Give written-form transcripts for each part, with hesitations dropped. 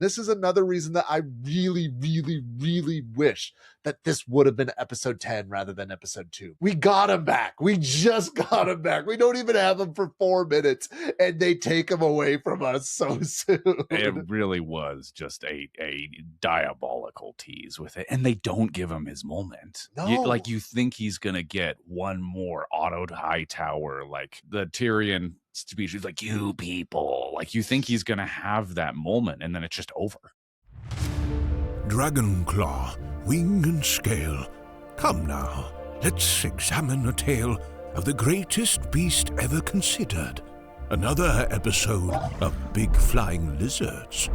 This is another reason that I really, really, really wish that this would have been episode 10 rather than episode 2. We got him back. We just got him back. We don't even have him for 4 minutes, and they take him away from us so soon. It really was just a diabolical tease with it. And they don't give him his moment. No. You think he's going to get one more Otto Hightower, like the Tyrion speech. He's like, you people. Like, you think he's going to have that moment, and then it's just over. Dragon claw, wing and scale. Come now, let's examine a tale of the greatest beast ever considered. Another episode of Big Flying Lizards.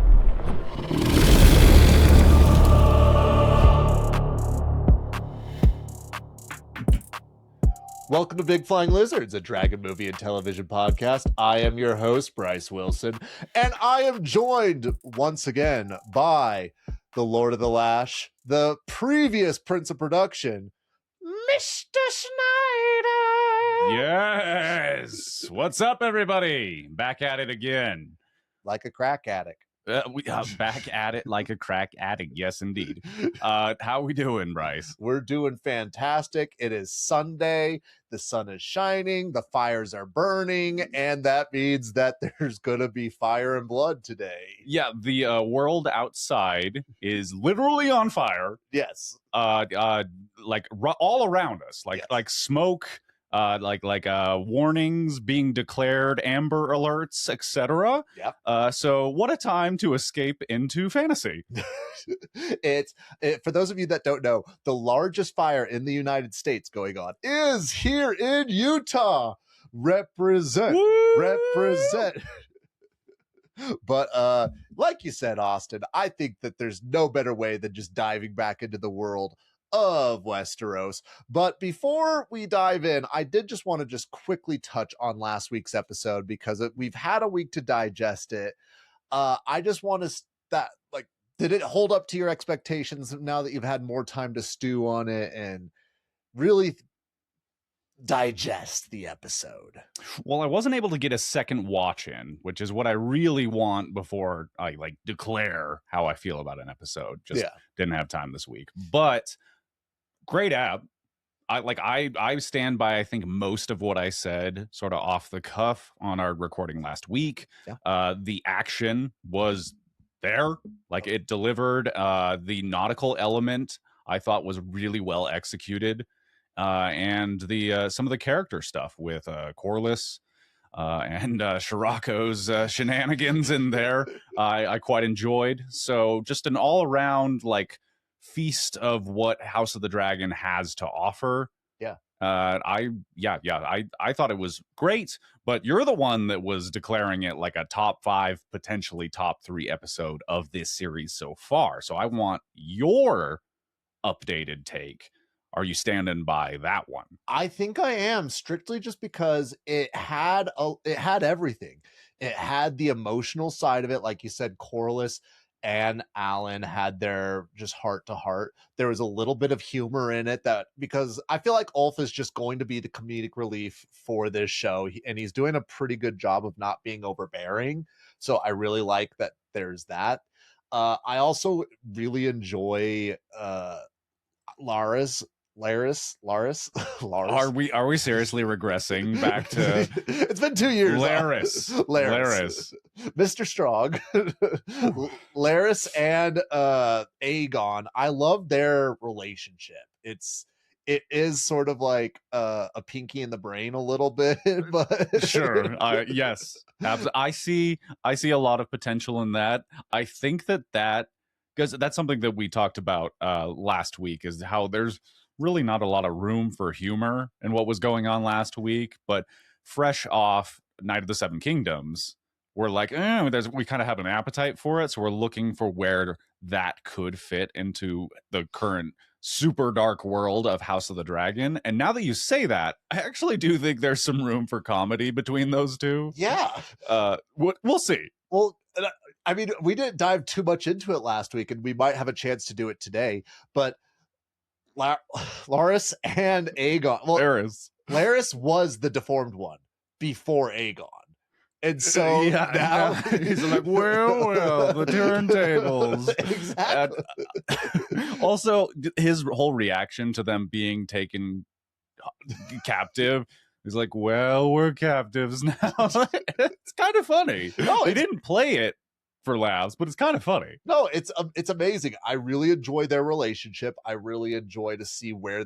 Welcome to Big Flying Lizards, a dragon movie and television podcast. I am your host, Bryce Wilson, and I am joined once again by the Lord of the Lash, the previous Prince of Production, Mr. Snyder. Yes. What's up, everybody? Back at it again. Like a crack addict. We are back at it like a crack addict. Yes, indeed. How we doing, Bryce? We're doing fantastic. It is Sunday. The sun is shining. The fires are burning. And that means that there's going to be fire and blood today. Yeah, the world outside is literally on fire. Yes. All around us. Like smoke. Warnings being declared, amber alerts, etc. Yeah. So what a time to escape into fantasy. For those of you that don't know, the largest fire in the United States going on is here in Utah. Represent. But like you said, Austin, I think that there's no better way than just diving back into the world of Westeros. But before we dive in, I did just want to just quickly touch on last week's episode because we've had a week to digest it. I just want to did it hold up to your expectations now that you've had more time to stew on it and really digest the episode? Well, I wasn't able to get a second watch in, which is what I really want before I declare how I feel about an episode. Didn't have time this week, but great app. I stand by, I think, most of what I said sort of off the cuff on our recording last week. Yeah. The action was there. It delivered. The nautical element I thought was really well executed. And the some of the character stuff with Corlys and Shirako's shenanigans in there, I quite enjoyed. So just an all-around feast of what House of the Dragon has to offer. Yeah. I thought it was great, but you're the one that was declaring it like a top 5, potentially top 3 episode of this series so far. So I want your updated take. Are you standing by that one? I think I am, strictly just because it had everything. It had the emotional side of it, like you said. Corlys and Alan had their just heart to heart. There was a little bit of humor in it, that because I feel like Ulf is just going to be the comedic relief for this show, and he's doing a pretty good job of not being overbearing. So I really like that there's that. I also really enjoy Laris. Are we seriously regressing back to? It's been 2 years. Laris. Mr. Strong, Laris and Aegon. I love their relationship. It is sort of like a pinky in the brain a little bit, but sure. Yes, I see a lot of potential in that. I think that because that's something that we talked about last week, is how there's really not a lot of room for humor in what was going on last week. But fresh off Night of the Seven Kingdoms, we're like, we kind of have an appetite for it. So we're looking for where that could fit into the current super dark world of House of the Dragon. And now that you say that, I actually do think there's some room for comedy between those two. Yeah. We'll see. Well, I mean, we didn't dive too much into it last week, and we might have a chance to do it today, but Laris and Aegon. Well, Laris was the deformed one before Aegon. And so now he's like, well, the turntables. Exactly. Also, his whole reaction to them being taken captive is like, well, we're captives now. It's kind of funny. No, they didn't play it for laughs, but it's kind of funny. No, it's amazing. I really enjoy their relationship. I really enjoy to see where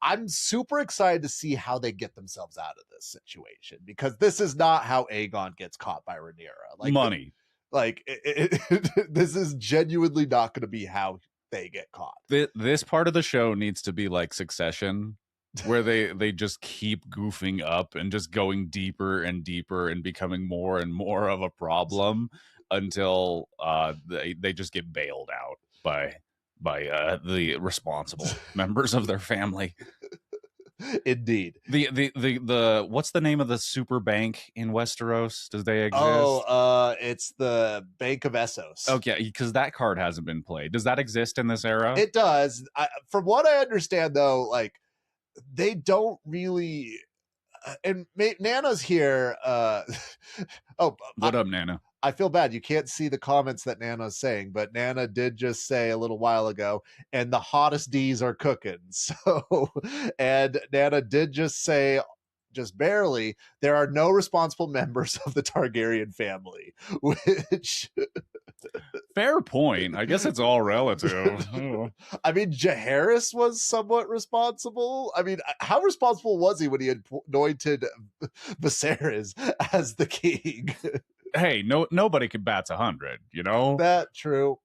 I'm super excited to see how they get themselves out of this situation, because this is not how Aegon gets caught by Rhaenyra. Like money. This is genuinely not going to be how they get caught. This part of the show needs to be like Succession, where they just keep goofing up and just going deeper and deeper and becoming more and more of a problem until they just get bailed out by the responsible members of their family. Indeed. The what's the name of the super bank in Westeros? Does they exist? It's the Bank of Essos. Okay, because that card hasn't been played. Does that exist in this era? It does. From what I understand, though, like they don't really. And Nana's here. What up, Nana? I feel bad. You can't see the comments that Nana's saying, but Nana did just say a little while ago, and the hottest D's are cooking. So, and Nana did just say, just barely, there are no responsible members of the Targaryen family, which... Fair point. I guess it's all relative. I mean, Jaehaerys was somewhat responsible. I mean, how responsible was he when he anointed Viserys as the king? Hey, nobody can bats 100, you know? That true.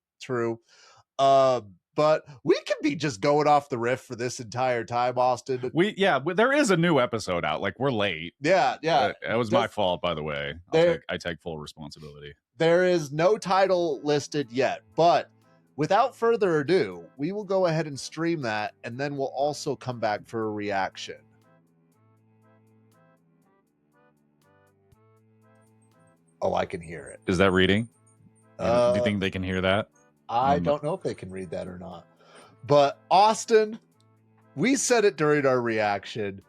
But we can be just going off the riff for this entire time, Austin. There is a new episode out. Like, we're late. Yeah. It was my fault, by the way. I take full responsibility. There is no title listed yet, but without further ado, we will go ahead and stream that, and then we'll also come back for a reaction. Oh, I can hear it. Is that reading? Do you think they can hear that? I don't know if they can read that or not. But Austin, we said it during our reaction,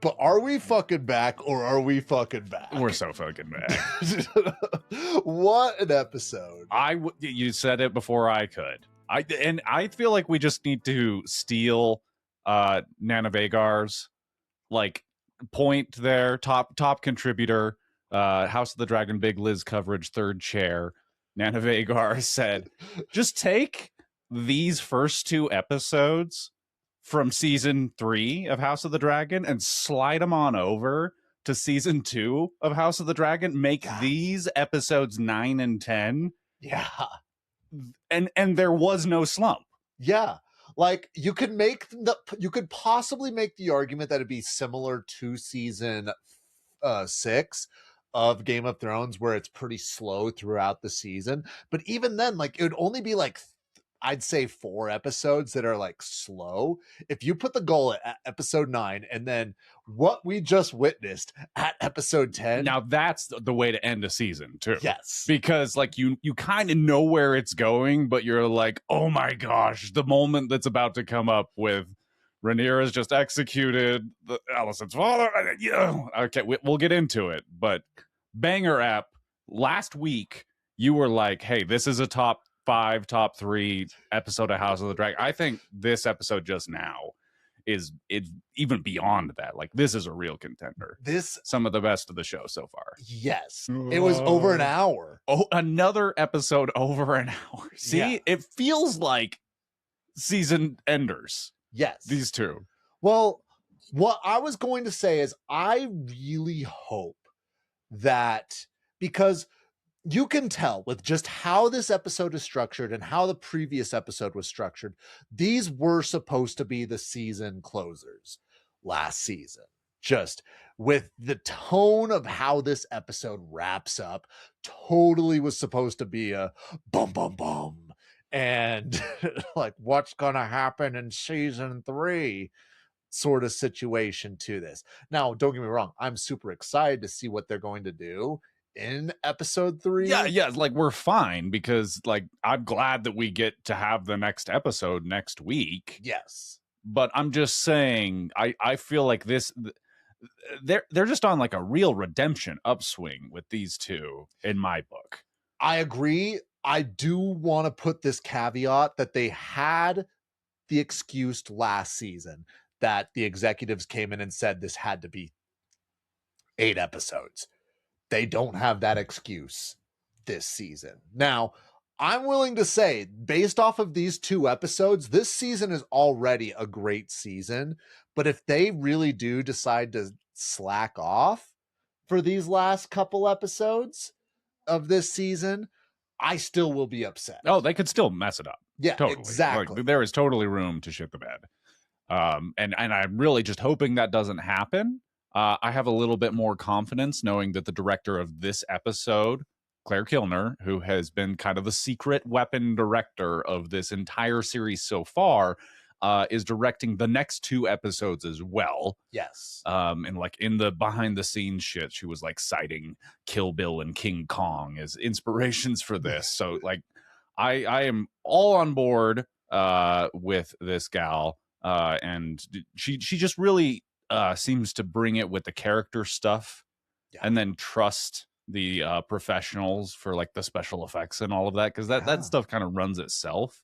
but are we fucking back or are we fucking back? We're so fucking back. What an episode. You said it before I could. I feel like we just need to steal Nana Vhagar's like point there, top contributor, House of the Dragon Big Liz coverage, third chair. Nana Vhagar said, just take these first 2 episodes from season 3 of House of the Dragon and slide them on over to season 2 of House of the Dragon. Make these episodes 9 and 10. Yeah. And there was no slump. Yeah. Like you could possibly make the argument that it'd be similar to season 6 of Game of Thrones, where it's pretty slow throughout the season. But even then, like it would only be like I'd say 4 episodes that are like slow. If you put the goal at episode 9 and then what we just witnessed at episode 10. Now that's the way to end a season too. Yes. Because like you kind of know where it's going, but you're like, oh my gosh, the moment that's about to come up with Rhaenyra's just executed Alicent's father. Okay, we'll get into it. But banger app, last week you were like, hey, this is a top 5, top 3 episode of House of the Dragon. I think this episode just now is even beyond that. Like this is a real contender. Some of the best of the show so far. Yes. It was over an hour. Oh, another episode over an hour. See, yeah. It feels like season enders. Yes. These 2. Well, what I was going to say is I really hope that, because you can tell with just how this episode is structured and how the previous episode was structured, these were supposed to be the season closers last season. Just with the tone of how this episode wraps up, totally was supposed to be a bum, bum, bum. And like, what's going to happen in season 3 sort of situation to this. Now, don't get me wrong. I'm super excited to see what they're going to do in episode 3. Yeah, like we're fine because like I'm glad that we get to have the next episode next week. Yes. But I'm just saying I feel like they're just on like a real redemption upswing with these two in my book. I agree. I do want to put this caveat that they had the excuse last season that the executives came in and said this had to be 8 episodes. They don't have that excuse this season. Now, I'm willing to say, based off of these 2 episodes, this season is already a great season. But if they really do decide to slack off for these last couple episodes of this season, I still will be upset. Oh, they could still mess it up. Yeah, totally. exactly. Like, there is totally room to shit the bed. And I'm really just hoping that doesn't happen. I have a little bit more confidence knowing that the director of this episode, Claire Kilner, who has been kind of the secret weapon director of this entire series so far, is directing the next 2 episodes as well. Yes. And like in the behind the scenes shit, she was like citing Kill Bill and King Kong as inspirations for this. So like I am all on board with this gal. And she just really seems to bring it with the character stuff, and then trust the professionals for like the special effects and all of that, because that stuff kind of runs itself.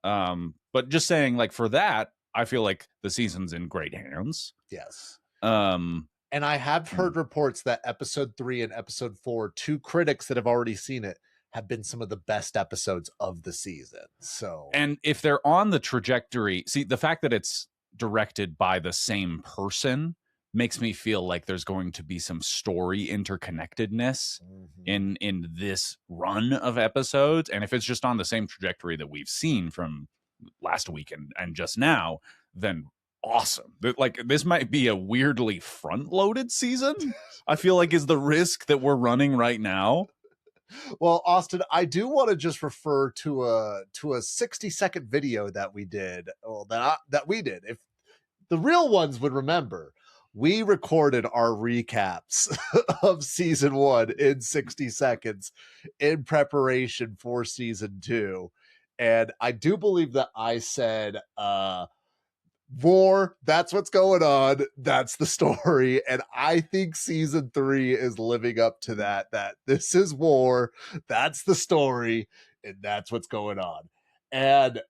But just saying, like, for that, I feel like the season's in great hands. Yes. And I have heard reports that episode 3 and episode 4, 2 critics that have already seen it, have been some of the best episodes of the season. So, and if they're on the trajectory, see, the fact that it's directed by the same person makes me feel like there's going to be some story interconnectedness in this run of episodes. And if it's just on the same trajectory that we've seen from last week and just now, then awesome. Like, this might be a weirdly front-loaded season, I feel like, is the risk that we're running right now. Well, Austin, I do want to just refer to a 60-second video that we did. Well, that we did. If the real ones would remember, we recorded our recaps of season 1 in 60 seconds in preparation for season 2. And I do believe that I said, war, that's what's going on, that's the story. And I think season 3 is living up to that this is war, that's the story, and that's what's going on. And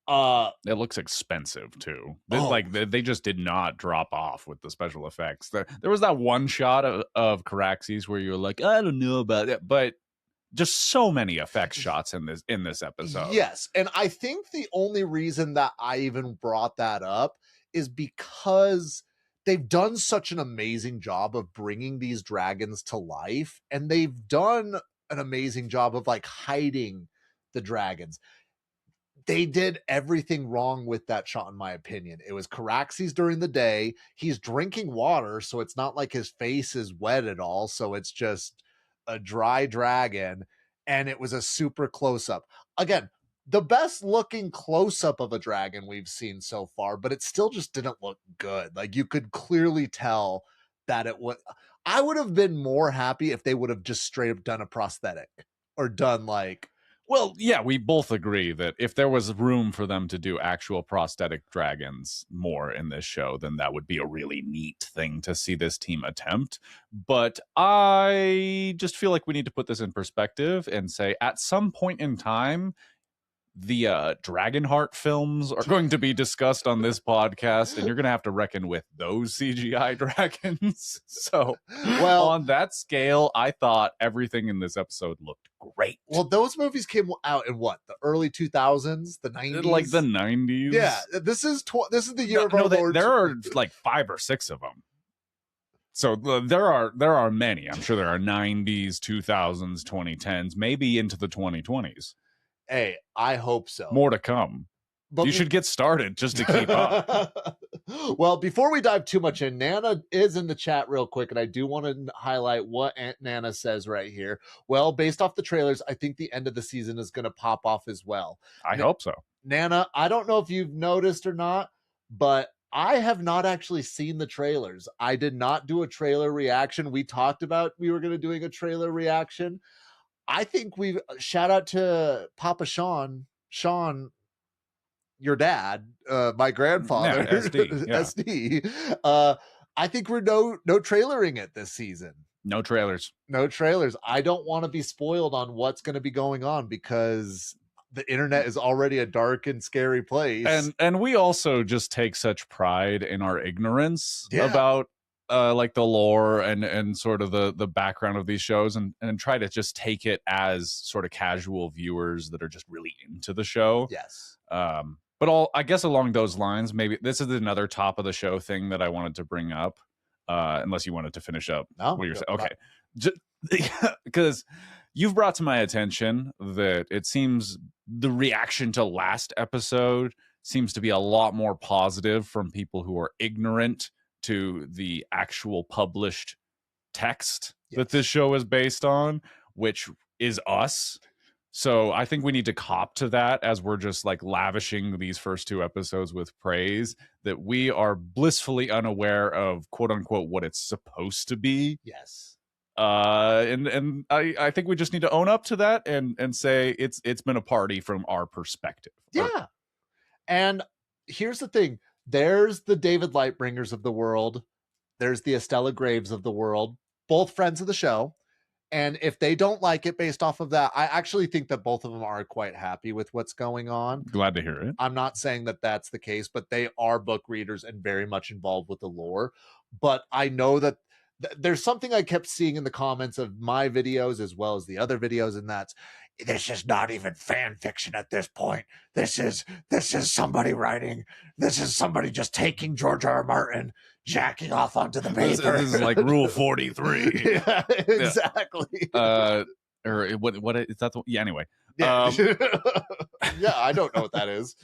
it looks expensive too. Like they just did not drop off with the special effects. There was that one shot of Caraxes where you're like, I don't know about it, but just so many effects shots in this episode. Yes. And I think the only reason that I even brought that up is because they've done such an amazing job of bringing these dragons to life, and they've done an amazing job of like hiding the dragons. They did everything wrong with that shot, in my opinion. It was Caraxes during the day. He's drinking water, so it's not like his face is wet at all. So it's just a dry dragon, and it was a super close-up. Again, the best looking close-up of a dragon we've seen so far, but it still just didn't look good. Like, you could clearly tell that it was... I would have been more happy if they would have just straight up done a prosthetic, or done like... Well, yeah, we both agree that if there was room for them to do actual prosthetic dragons more in this show, then that would be a really neat thing to see this team attempt. But I just feel like we need to put this in perspective and say, at some point in time, the Dragonheart films are going to be discussed on this podcast, and you're going to have to reckon with those CGI dragons. So, well, on that scale, I thought everything in this episode looked great. Well, those movies came out in what, the early 2000s, the 90s, like the 90s. Yeah, this is the year of our Lord. There are like 5 or 6 of them. So there are many. I'm sure there are 90s, 2000s, 2010s, maybe into the 2020s. Hey, I hope so. More to come. But you should get started just to keep up. Well, before we dive too much in, Nana is in the chat real quick, and I do want to highlight what Aunt Nana says right here. Well, based off the trailers, I think the end of the season is going to pop off as well. I hope so. Nana, I don't know if you've noticed or not, but I have not actually seen the trailers. I did not do a trailer reaction. We talked about we were going to doing a trailer reaction. I think shout out to Papa Sean, your dad, my grandfather, SD. Yeah. SD. I think we're no trailering it this season. No trailers. No trailers. I don't want to be spoiled on what's going to be going on because the internet is already a dark and scary place. And we also just take such pride in our ignorance about like the lore and sort of the background of these shows, and try to just take it as sort of casual viewers that are just really into the show. Yes. But I guess along those lines, maybe this is another top of the show thing that I wanted to bring up. Unless you wanted to finish up what you're saying. Okay. Because you've brought to my attention that it seems the reaction to last episode seems to be a lot more positive from people who are ignorant to the actual published text that this show is based on, which is us. So I think we need to cop to that as we're just like lavishing these first 2 episodes with praise, that we are blissfully unaware of quote unquote what it's supposed to be. Yes. And I think we just need to own up to that and say it's been a party from our perspective. Yeah. And here's the thing. There's the David Lightbringers of the world. There's the Estella Graves of the world, both friends of the show. And if they don't like it based off of that, I actually think that both of them are quite happy with what's going on. Glad to hear it. I'm not saying that that's the case, but they are book readers and very much involved with the lore. But I know that there's something I kept seeing in the comments of my videos as well as the other videos, and that's, this is not even fan fiction at this point. This is somebody writing. This is somebody just taking George R. R. Martin, jacking off onto the paper. This is like Rule 43. Yeah, exactly. Or what is that? Yeah. Anyway. Yeah. Yeah, I don't know what that is.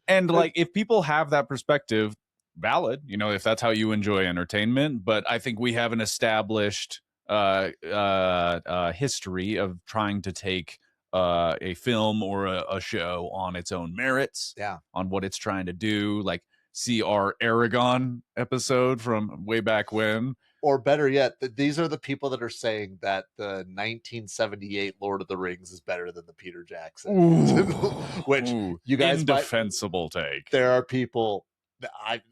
And like, if people have that perspective, valid, if that's how you enjoy entertainment. But I think we have an established history of trying to take a film or a show on its own merits, on what it's trying to do. Like, see our Aegon episode from way back when. Or better yet, these are the people that are saying that the 1978 Lord of the Rings is better than the Peter Jackson. Which you guys, indefensible take. There are people that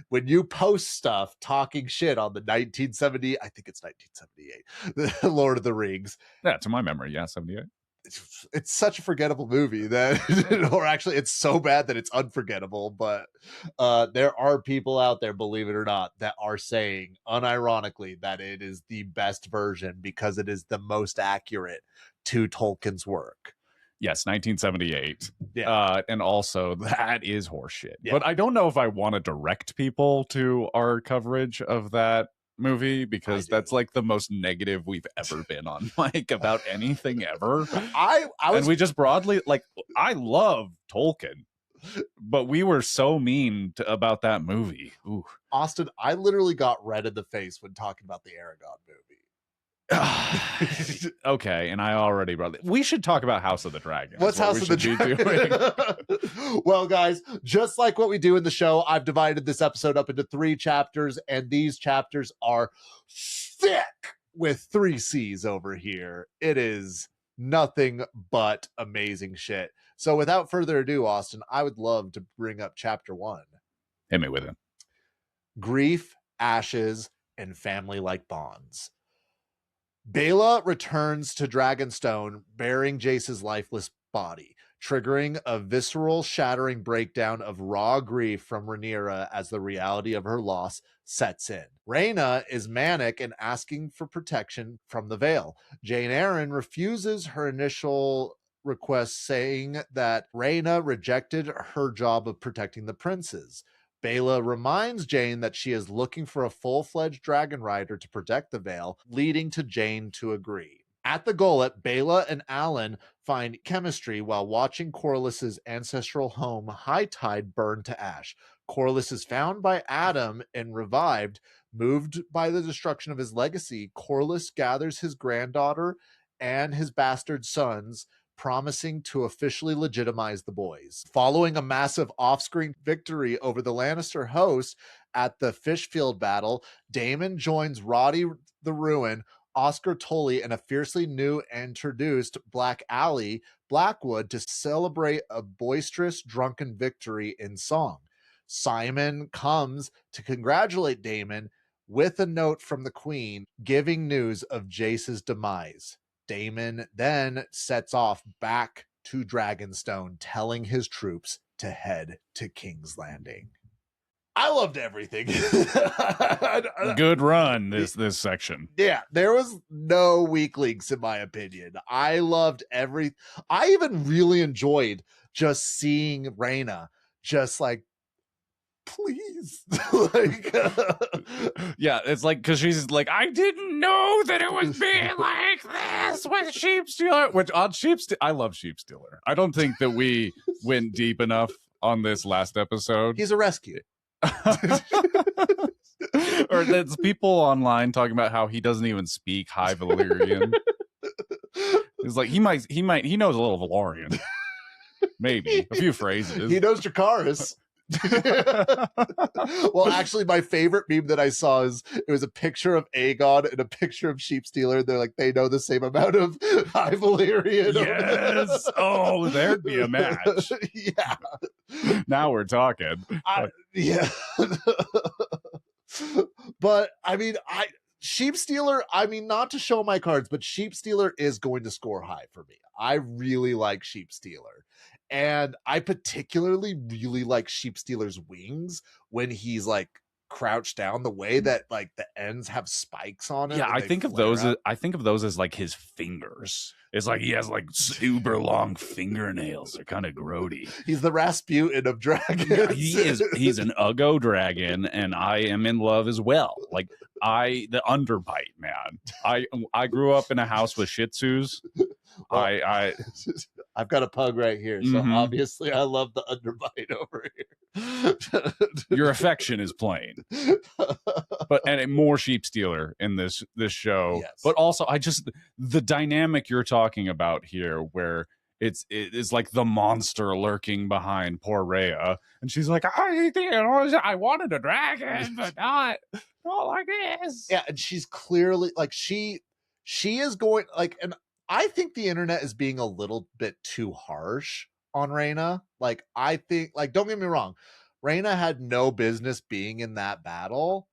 when you post stuff talking shit on the 1970, I think it's 1978, the Lord of the Rings. Yeah, to my memory, 78. It's such a forgettable movie that, or actually it's so bad that it's unforgettable, but there are people out there, believe it or not, that are saying unironically that it is the best version because it is the most accurate to Tolkien's work. Yes, 1978. Yeah. And also that is horseshit. Yeah. But I don't know if I want to direct people to our coverage of that movie, because that's like the most negative we've ever been on Mike about anything ever. And we just broadly, like, I love Tolkien, but we were so mean about that movie. Ooh. Austin, I literally got red in the face when talking about the Aegon movie. Okay, and I already brought it. We should talk about House of the Dragon. What's House of the Dragon? Well, guys, just like what we do in the show, I've divided this episode up into 3 chapters, and these chapters are thick with 3 C's over here. It is nothing but amazing shit. So without further ado, Austin, I would love to bring up chapter 1. Hit me with it. Grief, ashes, and family-like bonds. Bela returns to Dragonstone bearing Jace's lifeless body, triggering a visceral, shattering breakdown of raw grief from Rhaenyra as the reality of her loss sets in. Rhaena is manic and asking for protection from the Vale. Jane Eyre refuses her initial request, saying that Rhaena rejected her job of protecting the princes. Bela reminds Jane that she is looking for a full-fledged dragon rider to protect the Vale, leading to Jane to agree. At the Gullet, Bela and Alan find chemistry while watching Corlys's ancestral home, High Tide, burn to ash. Corlys is found by Adam and revived. Moved by the destruction of his legacy, Corlys gathers his granddaughter and his bastard sons, promising to officially legitimize the boys. Following a massive off-screen victory over the Lannister host at the Fishfield battle, Daemon joins Roddy the Ruin, Oscar Tully, and a fiercely new introduced Black Alley Blackwood to celebrate a boisterous, drunken victory in song. Simon comes to congratulate Daemon with a note from the queen giving news of Jace's demise. Daemon then sets off back to Dragonstone, telling his troops to head to King's Landing. I loved everything. Good run, this section. Yeah, there was no weak links in my opinion. I loved I even really enjoyed just seeing Rhaenyra just like, please. Like yeah, it's like, because she's like, I didn't know that it was being like this with Sheepstealer, which on I love Sheepstealer. I don't think that we went deep enough on this last episode. He's a rescue. Or there's people online talking about how he doesn't even speak High Valyrian. It's like he knows a little Valyrian. Maybe a few phrases. He knows Dracarys. Well, actually, my favorite meme that I saw is it was a picture of Aegon and a picture of Sheepstealer. They're like, they know the same amount of High Valyrian. Yes. Oh, there'd be a match. Yeah. Now we're talking. Yeah. But I mean, Sheepstealer, I mean, not to show my cards, but Sheepstealer is going to score high for me. I really like Sheepstealer. And I particularly really like Sheepstealer's wings when he's like crouched down, the way that like the ends have spikes on it. Yeah, I think of those as like his fingers. It's like he has like super long fingernails. They're kind of grody. He's the Rasputin of dragons. Yeah, he is. He's an Uggo dragon, and I am in love as well. Like the underbite, man. I grew up in a house with Shih Tzus. Well, I've got a pug right here, so obviously I love the underbite over here. Your affection is plain, and more Sheepstealer in this show. Yes. But also, the dynamic you're talking about here, where it is like the monster lurking behind poor Rhea, and she's like, I wanted a dragon, but not like this. Yeah, and she's clearly like she is going like and. I think the internet is being a little bit too harsh on Rhaenyra. Like, I think, like, don't get me wrong, Rhaenyra had no business being in that battle,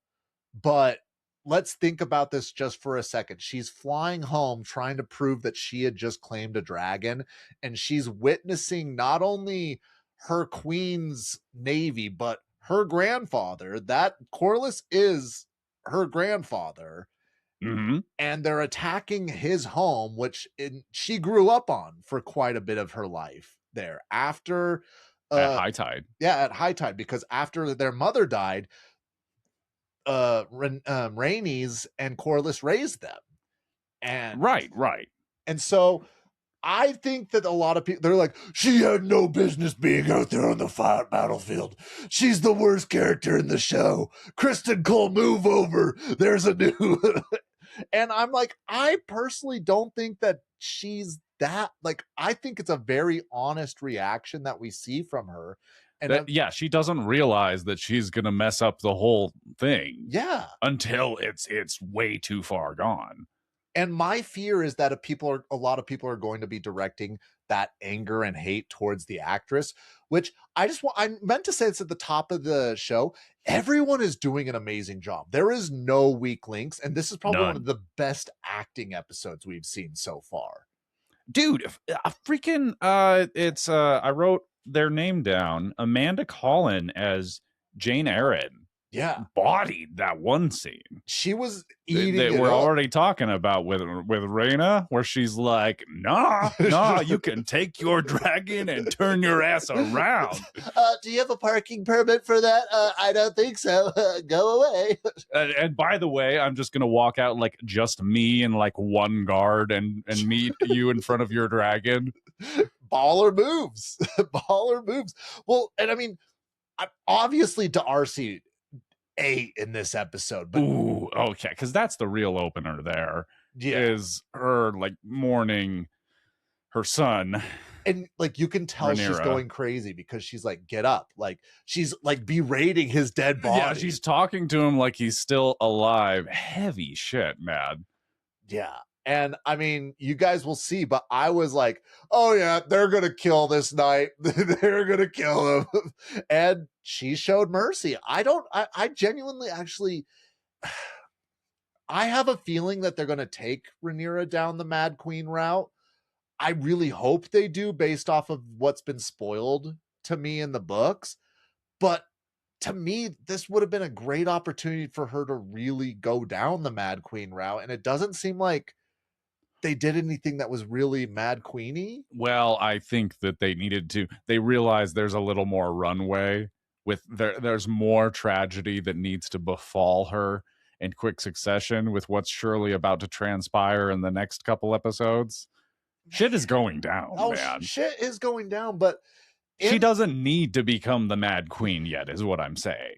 but let's think about this just for a second. She's flying home trying to prove that she had just claimed a dragon, and she's witnessing not only her queen's navy, but her grandfather. That Corlys is her grandfather. Mm-hmm. And they're attacking his home, which she grew up on for quite a bit of her life there. After at High Tide, at High Tide, because after their mother died, Rhaenys and Corlys raised them, and right. And so I think that a lot of people, they're like, she had no business being out there on the battlefield. She's the worst character in the show. Kristen Cole, move over. There's a new. And I'm like, I personally don't think that she's that. Like, I think it's a very honest reaction that we see from her. And she doesn't realize that she's gonna mess up the whole thing. Yeah, until it's way too far gone. And my fear is that a lot of people are going to be directing that anger and hate towards the actress, which I meant to say this at the top of the show. Everyone is doing an amazing job. There is no weak links, and this is probably one of the best acting episodes we've seen so far. Dude, freaking I wrote their name down. Amanda Collin as Jane Eyre. Yeah, bodied that one scene. She was eating. We're already talking about with Rhaenyra, where she's like, "Nah, you can take your dragon and turn your ass around." Do you have a parking permit for that? I don't think so. Go away. And by the way, I'm just gonna walk out like just me and like one guard and meet you in front of your dragon. Baller moves. Baller moves. Well, and I mean, obviously Darcy ate in this episode, but okay, because that's the real opener there. Is her like mourning her son, and like you can tell Rhaenyra. She's going crazy because she's like, get up, like she's like berating his dead body. Yeah, she's talking to him like he's still alive. Heavy shit, man. Yeah, And I mean, you guys will see, but I was like, oh yeah, they're going to kill this night. They're going to kill him. And she showed mercy. I genuinely actually, I have a feeling that they're going to take Rhaenyra down the Mad Queen route. I really hope they do based off of what's been spoiled to me in the books. But to me, this would have been a great opportunity for her to really go down the Mad Queen route. And it doesn't seem like they did anything that was really Mad Queeny. Well, I think that they realized there's a little more runway with there's more tragedy that needs to befall her in quick succession with what's surely about to transpire in the next couple episodes. Shit is going down, man. Shit is going down, but she doesn't need to become the Mad Queen yet, is what I'm saying.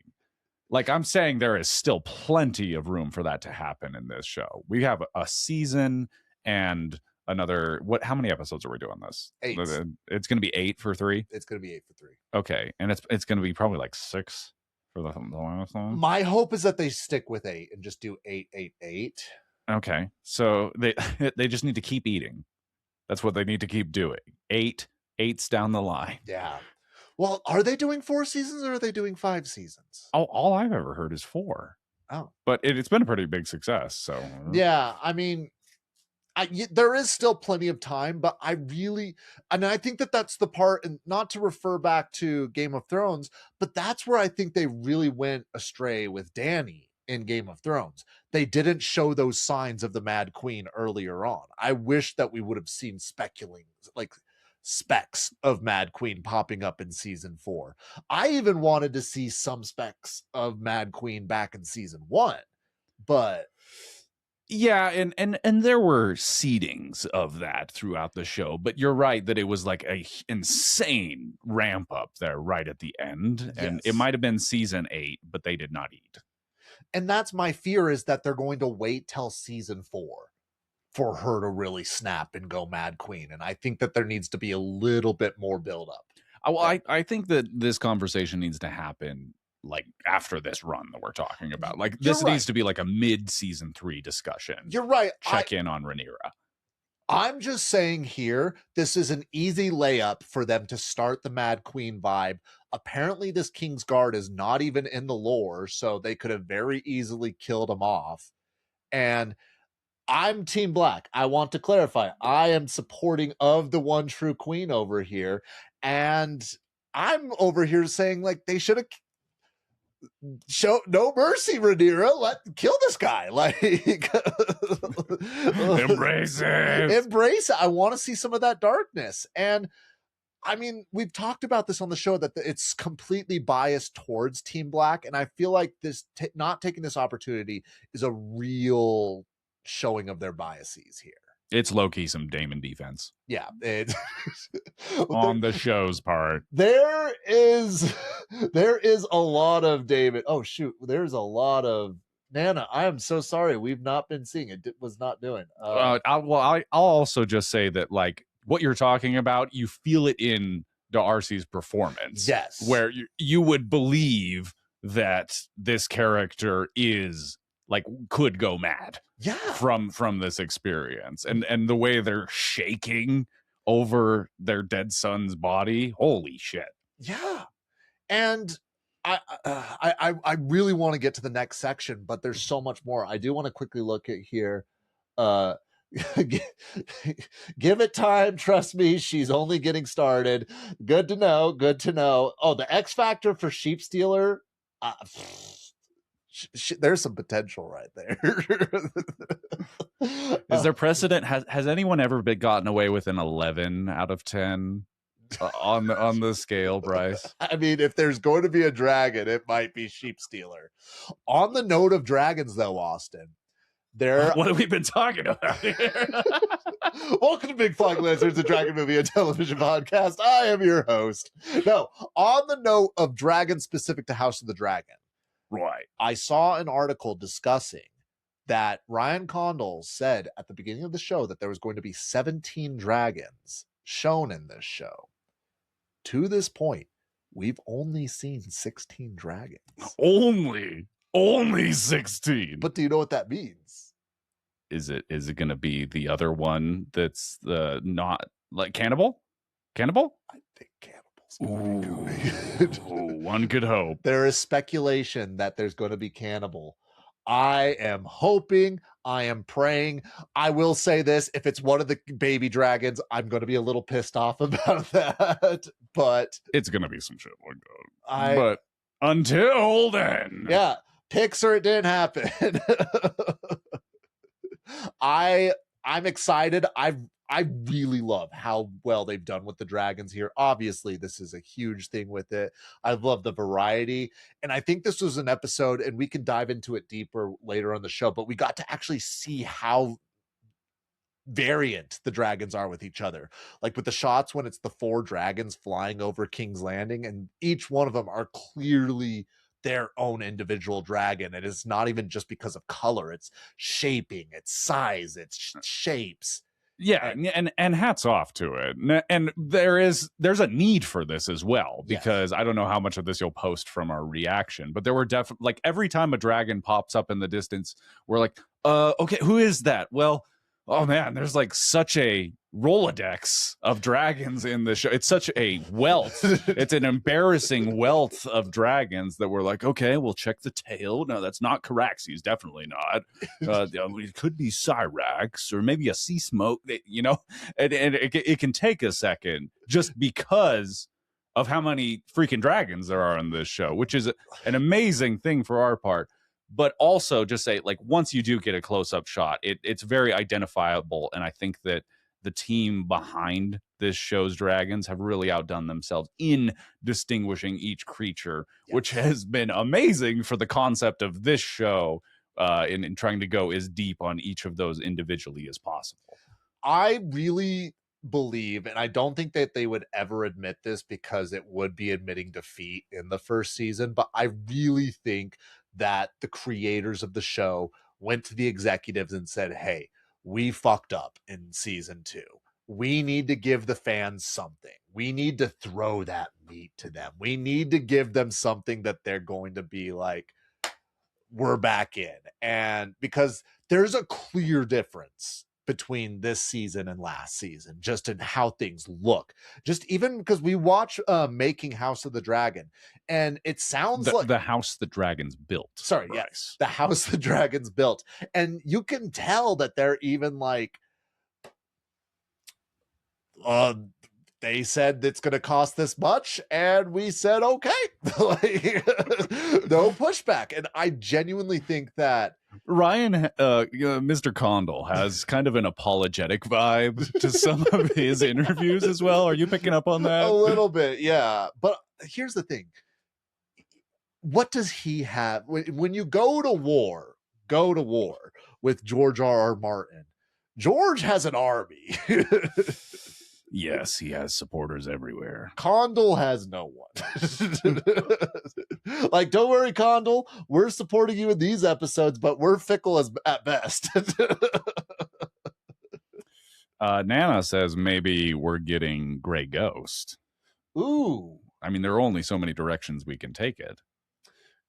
Like, I'm saying there is still plenty of room for that to happen in this show. We have a season and another, how many episodes are we doing this? 8. It's going to be 8 for 3? It's going to be 8 for 3. Okay, and it's going to be probably like 6 for the last one? My hope is that they stick with 8 and just do 8, 8, 8. Okay, so they just need to keep eating. That's what they need to keep doing. 8's down the line. Yeah. Well, are they doing 4 seasons or are they doing 5 seasons? All I've ever heard is 4. Oh. But it's been a pretty big success, so. Yeah, I mean, there is still plenty of time, but I think that that's the part, and not to refer back to Game of Thrones, but that's where I think they really went astray with Dany in Game of Thrones. They didn't show those signs of the Mad Queen earlier on. I wish that we would have seen specks of Mad Queen popping up in season 4. I even wanted to see some specks of Mad Queen back in season 1, but yeah, and there were seedings of that throughout the show, but you're right that it was like a insane ramp up there right at the end, and it might have been season 8, but they did not eat. And that's my fear, is that they're going to wait till season 4 for her to really snap and go Mad Queen. And I think that there needs to be a little bit more build up. Well, I think that this conversation needs to happen like after this run that we're talking about. Like this needs to be like a mid season 3 discussion. You're right. Check in on Rhaenyra. I'm just saying here, this is an easy layup for them to start the Mad Queen vibe. Apparently this King's Guard is not even in the lore, so they could have very easily killed him off. And I'm Team Black. I want to clarify. I am supporting of the one true queen over here. And I'm over here saying, like, they should have show no mercy, Rhaenyra. Kill this guy. Like, embrace it. Embrace it. I want to see some of that darkness. And I mean, we've talked about this on the show that it's completely biased towards Team Black. And I feel like this not taking this opportunity is a real showing of their biases here. It's low-key some Daemon defense. Yeah. On the show's part. There is a lot of Daemon. Oh, shoot. There's a lot of Nana. I am so sorry. We've not been seeing it. It was not doing. I'll also just say that, like, what you're talking about, you feel it in Darcy's performance. Yes. Where you would believe that this character is, like, could go mad. Yeah. From this experience. And the way they're shaking over their dead son's body. Holy shit. Yeah. And I really want to get to the next section, but there's so much more. I do want to quickly look at here. Give it time. Trust me, she's only getting started. Good to know. Good to know. Oh, the X Factor for Sheep Stealer. There's some potential right there. Is there precedent? Has anyone ever been gotten away with an 11 out of 10 on the scale, Bryce? I mean, if there's going to be a dragon, it might be Sheep Stealer. On the note of dragons, though, Austin, what have we been talking about here? Welcome to Big Flying Lizards, a dragon movie and television podcast. I am your host. No, on the note of dragons specific to House of the Dragon, right? I saw an article discussing that Ryan Condal said at the beginning of the show that there was going to be 17 dragons shown in this show. To this point, we've only seen 16 dragons. Only 16. But do you know what that means? is it going to be the other one that's not like Cannibal? I think Cannibal's going to be good. One could hope. There is speculation that there's going to be Cannibal. I am hoping, I am praying. I will say this, if it's one of the baby dragons, I'm going to be a little pissed off about that, but it's going to be some shit like that. But until then. Yeah, picks or it didn't happen. I'm excited. I really love how well they've done with the dragons here. Obviously, this is a huge thing with it. I love the variety. And I think this was an episode, and we can dive into it deeper later on the show, but we got to actually see how variant the dragons are with each other. Like with the shots when it's the 4 dragons flying over King's Landing, and each one of them are clearly their own individual dragon. And it's not even just because of color. It's shaping, it's size, it's shapes. Yeah, and hats off to it. And there's a need for this as well, because I don't know how much of this you'll post from our reaction, but there were definitely, like, every time a dragon pops up in the distance, we're like, okay, who is that? Well, oh man, there's like such a Rolodex of dragons in the show. It's such a wealth. It's an embarrassing wealth of dragons that we're like, okay, we'll check the tail. No, that's not Caraxes. Definitely not. It could be Cyrax or maybe a sea smoke, you know, and it can take a second just because of how many freaking dragons there are in this show, which is an amazing thing for our part. But also just say, like, once you do get a close-up shot, it's very identifiable. And I think that the team behind this show's dragons have really outdone themselves in distinguishing each creature, which has been amazing for the concept of this show in trying to go as deep on each of those individually as possible. I really believe, and I don't think that they would ever admit this because it would be admitting defeat in the first season, but I really think that the creators of the show went to the executives and said, hey, we fucked up in season 2. We need to give the fans something. We need to throw that meat to them. We need to give them something that they're going to be like, we're back in. And because there's a clear difference between this season and last season, just in how things look. Just even because we watch Making House of the Dragon, and it sounds like the house the dragons built. Sorry, right. Yes, the house the dragons built, and you can tell that they're even like, they said it's going to cost this much, and we said okay, like, no pushback. And I genuinely think that Ryan, Mr. Condal, has kind of an apologetic vibe to some of his interviews as well. Are you picking up on that? A little bit, yeah. But here's the thing. What does he have? When you go to war with George R.R. Martin, George has an army. Yes, he has supporters everywhere. Condal has no one. Like, don't worry, Condal. We're supporting you in these episodes, but we're fickle at best. Nana says maybe we're getting Grey Ghost. Ooh. I mean, there are only so many directions we can take it.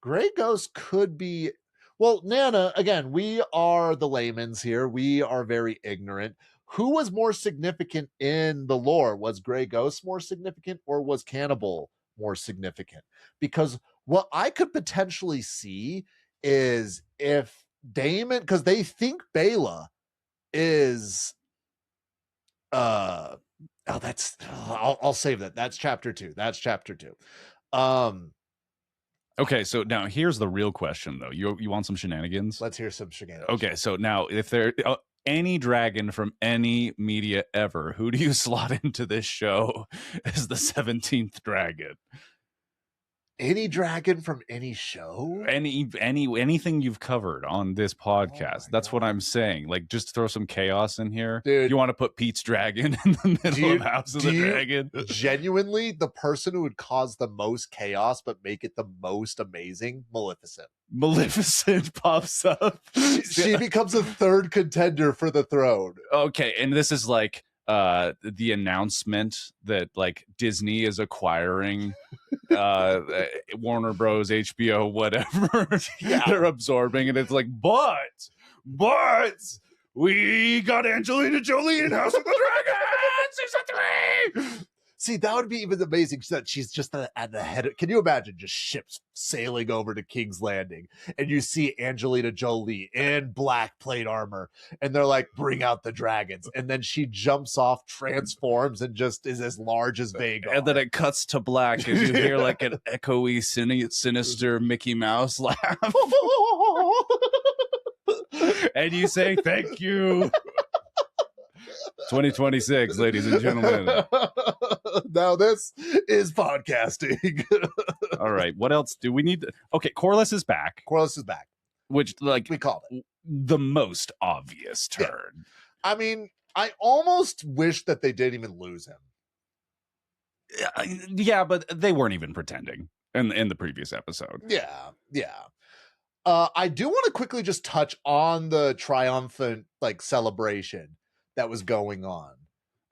Grey Ghost could be... Well, Nana, again, we are the layman's here. We are very ignorant. Who was more significant in the lore? Was Grey Ghost more significant, or was Cannibal more significant? Because what I could potentially see is if Daemon, because they think Bela is I'll save that. That's chapter 2. Okay, so now here's the real question, though. You want some shenanigans? Let's hear some shenanigans. Okay, so now if there any dragon from any media ever, who do you slot into this show as the 17th dragon? Any dragon from any show? Anything you've covered on this podcast. That's God. What I'm saying. Like, just throw some chaos in here. Dude, you want to put Pete's dragon in the middle of House of the Dragon? Genuinely, the person who would cause the most chaos but make it the most amazing, Maleficent. Maleficent pops up. She becomes a third contender for the throne. Okay, and this is like the announcement that like Disney is acquiring Warner Bros, HBO, whatever. Yeah. They're absorbing, and it's like, but We got Angelina Jolie in House of the Dragon season 3. See, that would be even amazing that she's just at the head. Can you imagine just ships sailing over to King's Landing and you see Angelina Jolie in black plate armor and they're like, bring out the dragons. And then she jumps off, transforms, and just is as large as Vhagar. And then it cuts to black and you hear like an echoey, sinister Mickey Mouse laugh. And you say, thank you. 2026, ladies and gentlemen. Now this is podcasting. All right, what else do we need? Okay, Corlys is back. Corlys is back. Which, like, we called it the most obvious turn. Yeah. I mean, I almost wish that they didn't even lose him. Yeah, but they weren't even pretending in the previous episode. Yeah. I do want to quickly just touch on the triumphant like celebration that was going on.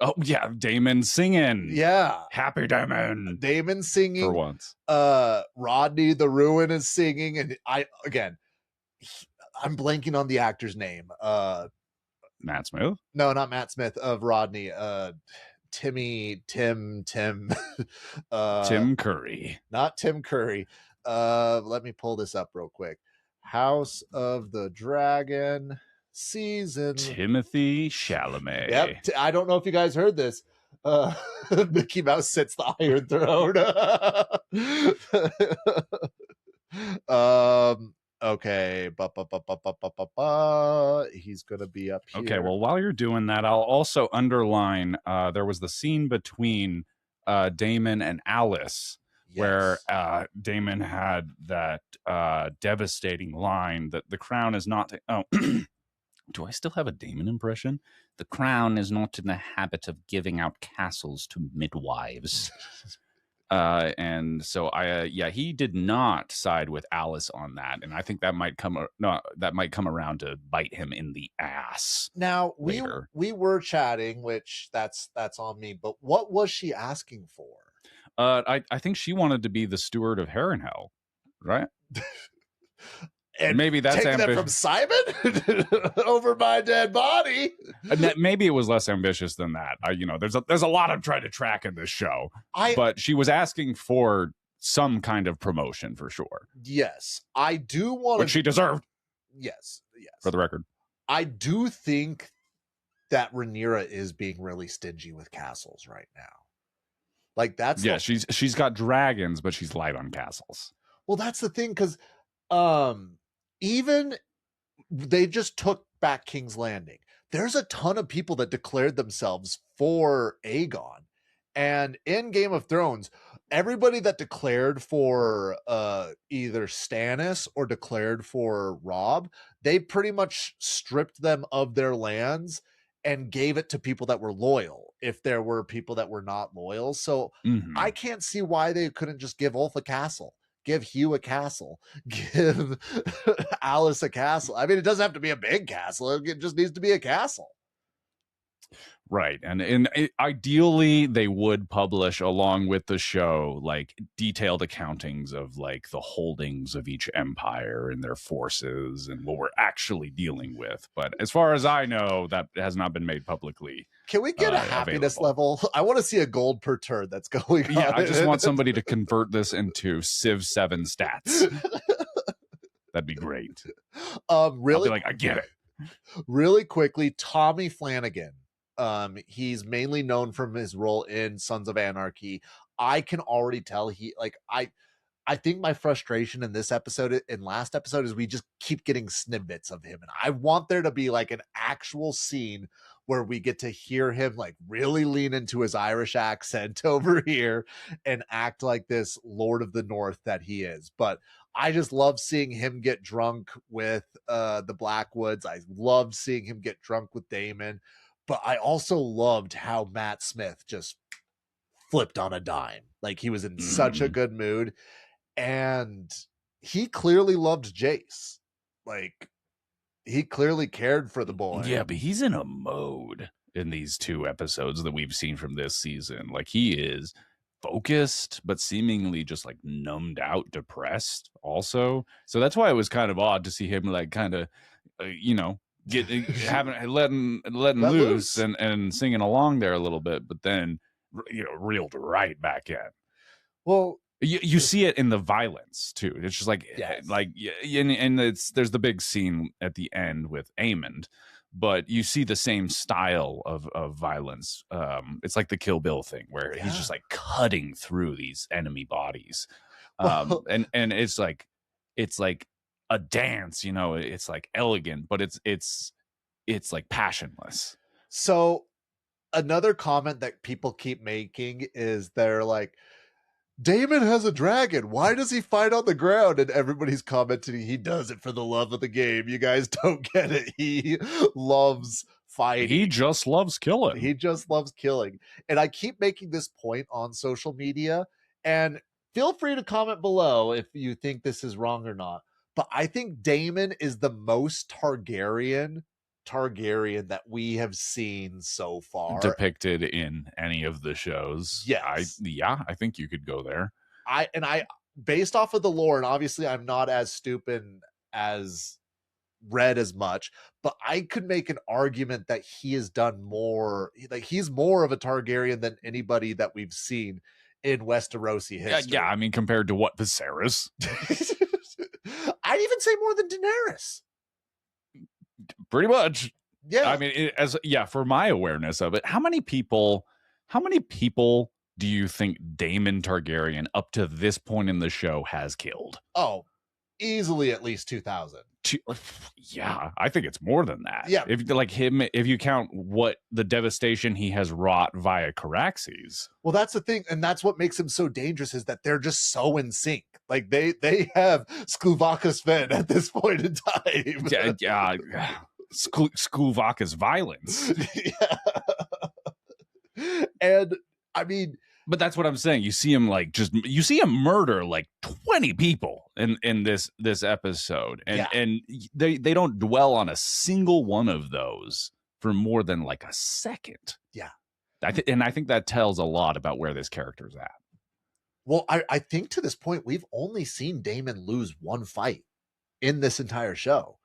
Oh yeah, Daemon singing. Yeah, happy Daemon. Daemon singing for once. Rodney the Ruin is singing, and I'm blanking on the actor's name. Matt Smith? No, not Matt Smith of Rodney. Tim Tim Curry. Not Tim Curry. Let me pull this up real quick. House of the Dragon season. Timothy Chalamet. Yep. I don't know if you guys heard this. Mickey Mouse sits the Iron Throne. Okay. He's gonna be up here. Okay, well, while you're doing that, I'll also underline there was the scene between Daemon and Alice. Yes. Where Daemon had that devastating line that the crown is not... do I still have a Daemon impression? The crown is not in the habit of giving out castles to midwives. And so he did not side with Alice on that, and I think that might come around to bite him in the ass. Now later. we were chatting, which that's on me. But what was she asking for? I think she wanted to be the steward of Harrenhal, right? And maybe that's taking that from Simon over my dead body. Maybe it was less ambitious than that. There's a lot I'm trying to track in this show, but she was asking for some kind of promotion for sure. Yes, I do want, which she deserved. Yes, for the record, I do think that Rhaenyra is being really stingy with castles right now. Like that's she's got dragons, but she's light on castles. Well, that's the thing, because even they just took back King's Landing. There's a ton of people that declared themselves for Aegon, and in Game of Thrones, everybody that declared for either Stannis or declared for Robb, they pretty much stripped them of their lands and gave it to people that were loyal if there were people that were not loyal. So I can't see why they couldn't just give Ulf a castle, give Hugh a castle, give Alice a castle. I mean, it doesn't have to be a big castle. It just needs to be a castle. Right. And ideally they would publish along with the show like detailed accountings of like the holdings of each empire and their forces and what we're actually dealing with. But as far as I know, that has not been made publicly. Can we get a happiness level? I want to see a gold per turn that's going on. Yeah, I just want somebody to convert this into Civ 7 stats. That'd be great. Really? I'll be like, I get it. Really quickly, Tommy Flanagan. He's mainly known from his role in Sons of Anarchy. I can already tell I think my frustration in this episode and last episode is we just keep getting snippets of him. And I want there to be like an actual scene where we get to hear him like really lean into his Irish accent over here and act like this Lord of the North that he is. But I just love seeing him get drunk with the Blackwoods. I love seeing him get drunk with Daemon. But I also loved how Matt Smith just flipped on a dime. Like he was in such a good mood. And he clearly loved Jace. Like he clearly cared for the boy. Yeah, but he's in a mode in these 2 episodes that we've seen from this season. Like he is focused, but seemingly just like numbed out, depressed also. So that's why it was kind of odd to see him like kind of, letting loose and singing along there a little bit, but then reeled right back in. Well, you see it in the violence too. It's just like and there's the big scene at the end with Aemon, but you see the same style of violence. It's like the Kill Bill thing where he's just like cutting through these enemy bodies. And it's like a dance, it's like elegant, but it's like passionless. So another comment that people keep making is they're like, Daemon has a dragon. Why does he fight on the ground? And everybody's commenting, he does it for the love of the game. You guys don't get it. He loves fighting. He just loves killing. He just loves killing. And I keep making this point on social media, and feel free to comment below if you think this is wrong or not. But I think Daemon is the most Targaryen that we have seen so far depicted in any of the shows. Yes. I think you could go there. I based off of the lore, and obviously I'm not as stupid as read as much, but I could make an argument that he has done more, like he's more of a Targaryen than anybody that we've seen in Westerosi history. Yeah, I mean, compared to what, Viserys? I'd even say more than Daenerys. Pretty much. Yeah. I mean, for my awareness of it, how many people do you think Daemon Targaryen up to this point in the show has killed? Oh, easily at least 2,000. Yeah, I think it's more than that. Yeah. If you count what the devastation he has wrought via Caraxes. Well, that's the thing, and that's what makes him so dangerous, is that they're just so in sync. Like they have Skuvaka's Fen at this point in time. Yeah. Skuvaka's violence. Yeah. And I mean, but that's what I'm saying. You see him you see him murder like 20 people in this episode, and they don't dwell on a single one of those for more than like a second. Yeah, and I think that tells a lot about where this character's at. Well, I think to this point we've only seen Daemon lose one fight in this entire show,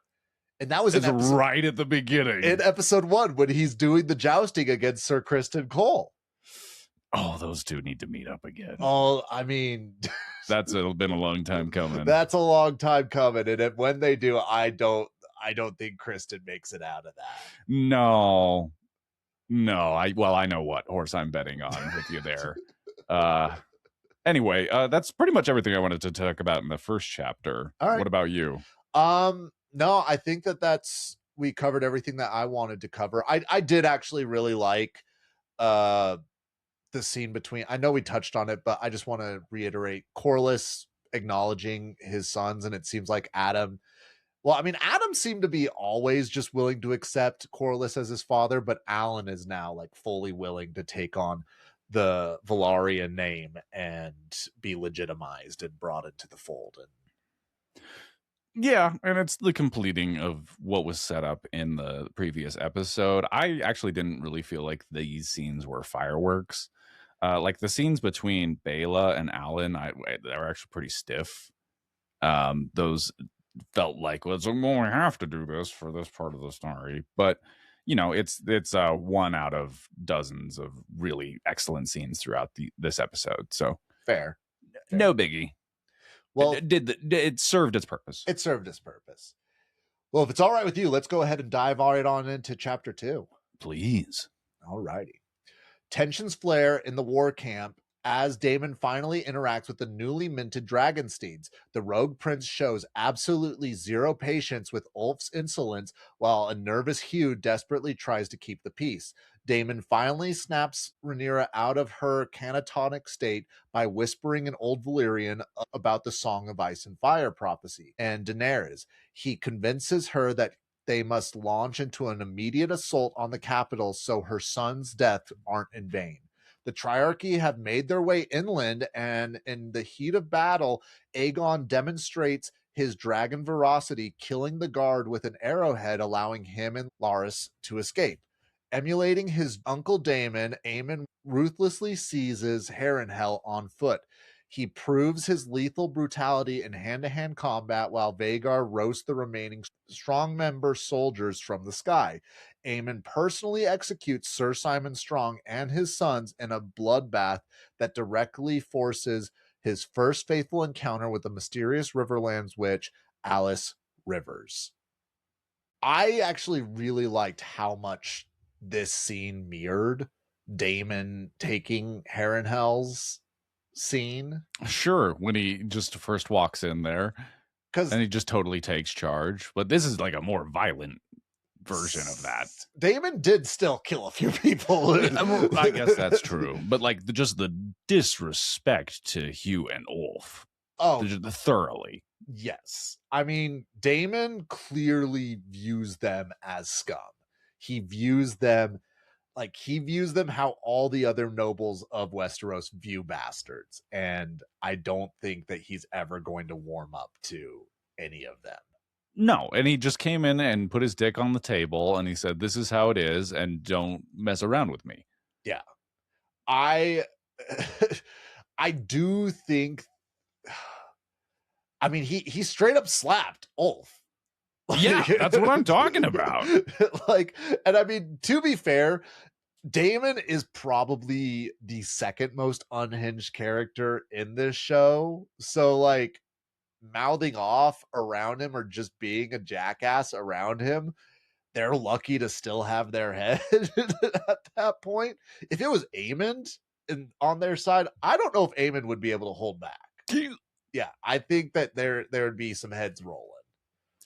and that was right at the beginning in episode 1 when he's doing the jousting against Sir Criston Cole. Oh, those two need to meet up again. Oh, I mean, that's been a long time coming. That's a long time coming, and when they do, I don't think Criston makes it out of that. No. I know what horse I'm betting on with you there. Anyway, that's pretty much everything I wanted to talk about in the first chapter. All right. What about you? No, I think we covered everything that I wanted to cover. I did actually really like the scene between, I know we touched on it, but I just want to reiterate Corlys acknowledging his sons, and it seems like Adam seemed to be always just willing to accept Corlys as his father, but Alan is now like fully willing to take on the Valyrian name and be legitimized and brought into the fold. Yeah, and it's the completing of what was set up in the previous episode. I actually didn't really feel like these scenes were fireworks. Like the scenes between Bela and Alan, they were actually pretty stiff. Those felt like, well, we have to do this for this part of the story. But, it's one out of dozens of really excellent scenes throughout this episode. So fair. No biggie. Well, it served its purpose. It served its purpose. Well, if it's all right with you, let's go ahead and dive right on into chapter 2. Please. All righty. Tensions flare in the war camp as Daemon finally interacts with the newly minted Dragonsteeds. The rogue prince shows absolutely zero patience with Ulf's insolence, while a nervous Hugh desperately tries to keep the peace. Daemon finally snaps Rhaenyra out of her catatonic state by whispering in Old Valyrian about the Song of Ice and Fire prophecy and Daenerys. He convinces her that they must launch into an immediate assault on the capital so her son's death aren't in vain. The Triarchy have made their way inland, and in the heat of battle, Aegon demonstrates his dragon ferocity, killing the guard with an arrowhead, allowing him and Larys to escape. Emulating his uncle Daemon, Aemon ruthlessly seizes Harrenhal on foot. He proves his lethal brutality in hand-to-hand combat while Vhagar roasts the remaining strong member soldiers from the sky. Aemon personally executes Sir Simon Strong and his sons in a bloodbath that directly forces his first faithful encounter with the mysterious Riverlands witch, Alice Rivers. I actually really liked how much this scene mirrored Daemon taking Harrenhal's scene. Sure, when he just first walks in there, and he just totally takes charge. But this is like a more violent version of that. Daemon did still kill a few people. I guess that's true. But like just the disrespect to Hugh and Ulf. Oh, thoroughly. Yes. I mean, Daemon clearly views them as scum. He views them how all the other nobles of Westeros view bastards. And I don't think that he's ever going to warm up to any of them. No, and he just came in and put his dick on the table and he said, this is how it is, and don't mess around with me. Yeah. I do think, I mean, he straight up slapped Ulf. Yeah, that's what I'm talking about. And I mean, to be fair, Daemon is probably the second most unhinged character in this show. So like mouthing off around him or just being a jackass around him, they're lucky to still have their head at that point. If it was Aemon on their side, I don't know if Aemon would be able to hold back. Yeah, I think that there would be some heads rolling.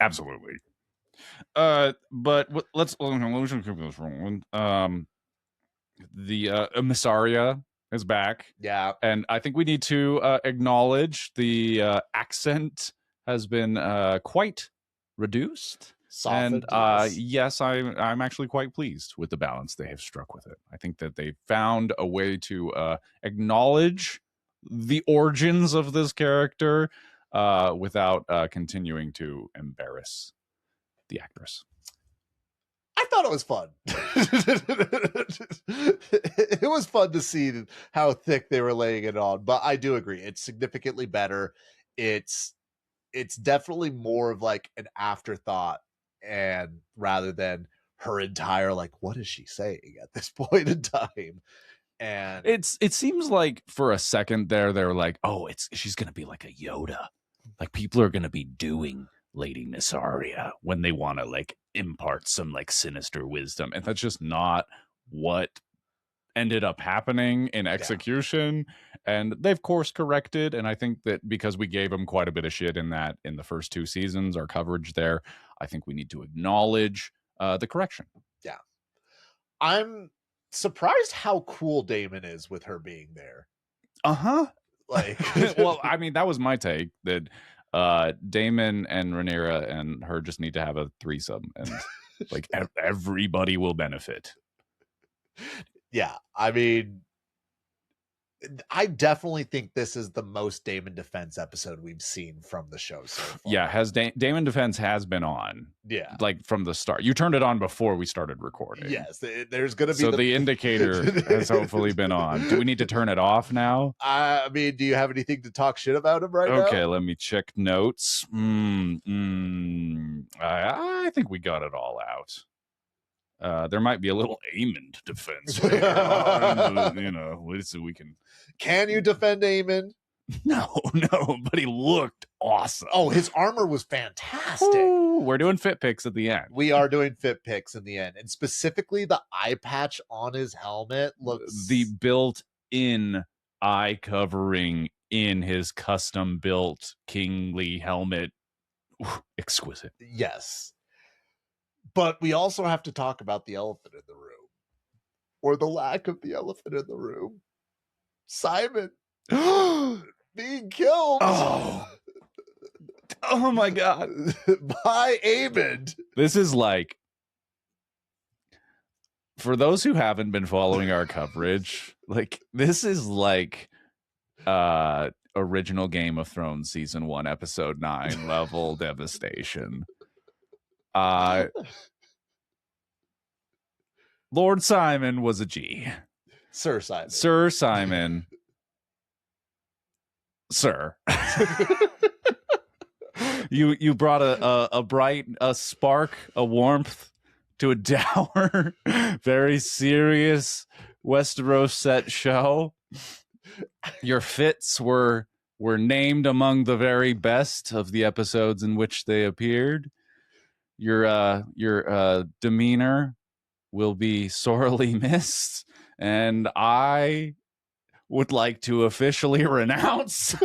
Absolutely. But let's keep this rolling. The Mysaria is back. Yeah. And I think we need to acknowledge the accent has been quite reduced. Softened, and yes, I'm actually quite pleased with the balance they have struck with it. I think that they found a way to acknowledge the origins of this character without continuing to embarrass the actress. I thought it was fun. It was fun to see how thick they were laying it on, but I do agree. It's significantly better. It's definitely more of like an afterthought, and rather than her entire, like, what is she saying at this point in time? And it seems like for a second there, they're like, oh, she's going to be like a Yoda. Like people are going to be doing Lady Mysaria when they want to like impart some like sinister wisdom, and that's just not what ended up happening in execution. And they've course corrected, and I think that because we gave them quite a bit of shit in the first 2 seasons, our coverage there, I think we need to acknowledge the correction. Yeah, I'm surprised how cool Daemon is with her being there. Like, well, I mean, that was my take, that Daemon and Rhaenyra and her just need to have a threesome, and like everybody will benefit. Yeah, I mean, I definitely think this is the most Daemon defense episode we've seen from the show so far. Yeah, Daemon defense has been on. Yeah, like from the start. You turned it on before we started recording. Yes, there's gonna be the indicator has hopefully been on. Do we need to turn it off now? I mean, do you have anything to talk shit about him right now? Okay, let me check notes. I think we got it all out. There might be a little Aemon defense later on, you know, so we can. Can you defend Aemon? No, but he looked awesome. Oh, his armor was fantastic. Ooh, we're doing fit picks at the end. We are doing fit picks in the end, and specifically the eye patch on his helmet looks, the built-in eye covering in his custom-built kingly helmet, exquisite. Yes. But we also have to talk about the elephant in the room, or the lack of the elephant in the room. Simon being killed. Oh my God. By Aemon. This is like, for those who haven't been following our coverage, like this is like original Game of Thrones season 1 episode 9 level devastation. Lord Simon was a G. Sir Simon sir. You brought a bright, a spark, a warmth to a dour, very serious Westeros set show. Your fits were named among the very best of the episodes in which they appeared. Your demeanor will be sorely missed, and I would like to officially renounce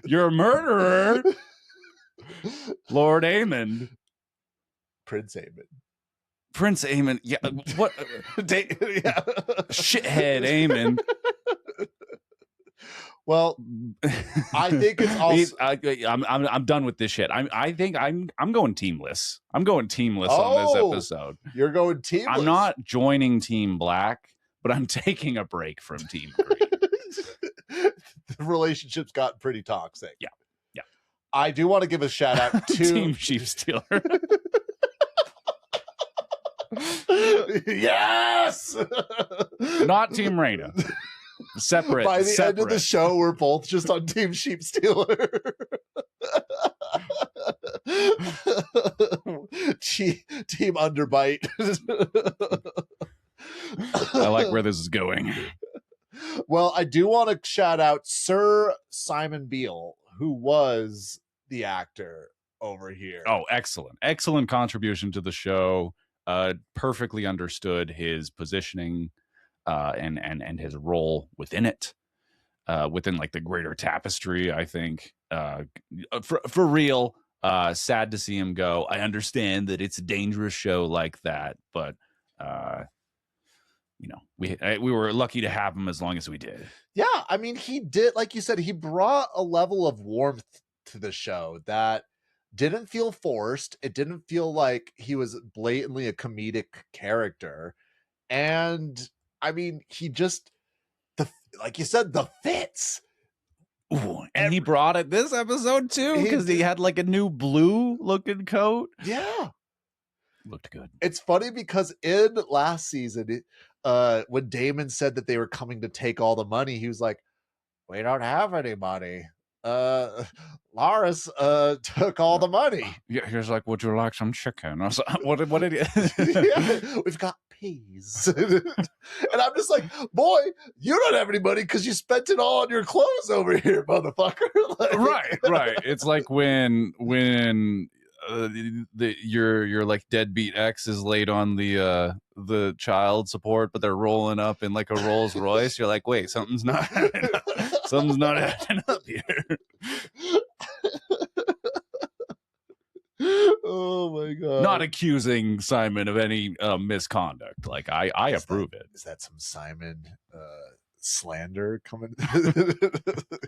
your murderer, Lord Aemon. Prince Aemon. Prince Aemon. Yeah, what? Yeah. Shithead Aemon. Well, I think it's also. I'm done with this shit. I think I'm going teamless. I'm going teamless on this episode. You're going teamless. I'm not joining Team Black, but I'm taking a break from Team Green. The relationship's gotten pretty toxic. Yeah. I do want to give a shout out to Team Sheepstealer. Yes. Not Team Rhaenyra. Separate. By the end of the show, we're both just on Team Sheepstealer. Team Underbite. I like where this is going. Well, I do want to shout out Sir Simon Beale, who was the actor over here. Oh, excellent contribution to the show. Perfectly understood his positioning and his role within it, within like the greater tapestry. I think for real. Sad to see him go. I understand that it's a dangerous show like that, but we were lucky to have him as long as we did. Yeah, I mean, he did, like you said, he brought a level of warmth to the show that didn't feel forced. It didn't feel like he was blatantly a comedic character. And I mean, he just, like you said, the fits. Ooh, and he brought it this episode too, because he had like a new blue looking coat. Yeah. Looked good. It's funny because in last season, when Daemon said that they were coming to take all the money, he was like, we don't have any money. Laris took all the money. Yeah, he was like, would you like some chicken? I was like, what did he? Yeah, we've got peas. And I'm just like, boy, you don't have any money because you spent it all on your clothes over here, motherfucker. Like, right. It's like when your like deadbeat ex is late on the child support, but they're rolling up in like a Rolls Royce. You're like, wait, something's not adding up. Something's not adding up here. Oh my god! Not accusing Simon of any misconduct. Like I approve it. Is that some Simon slander coming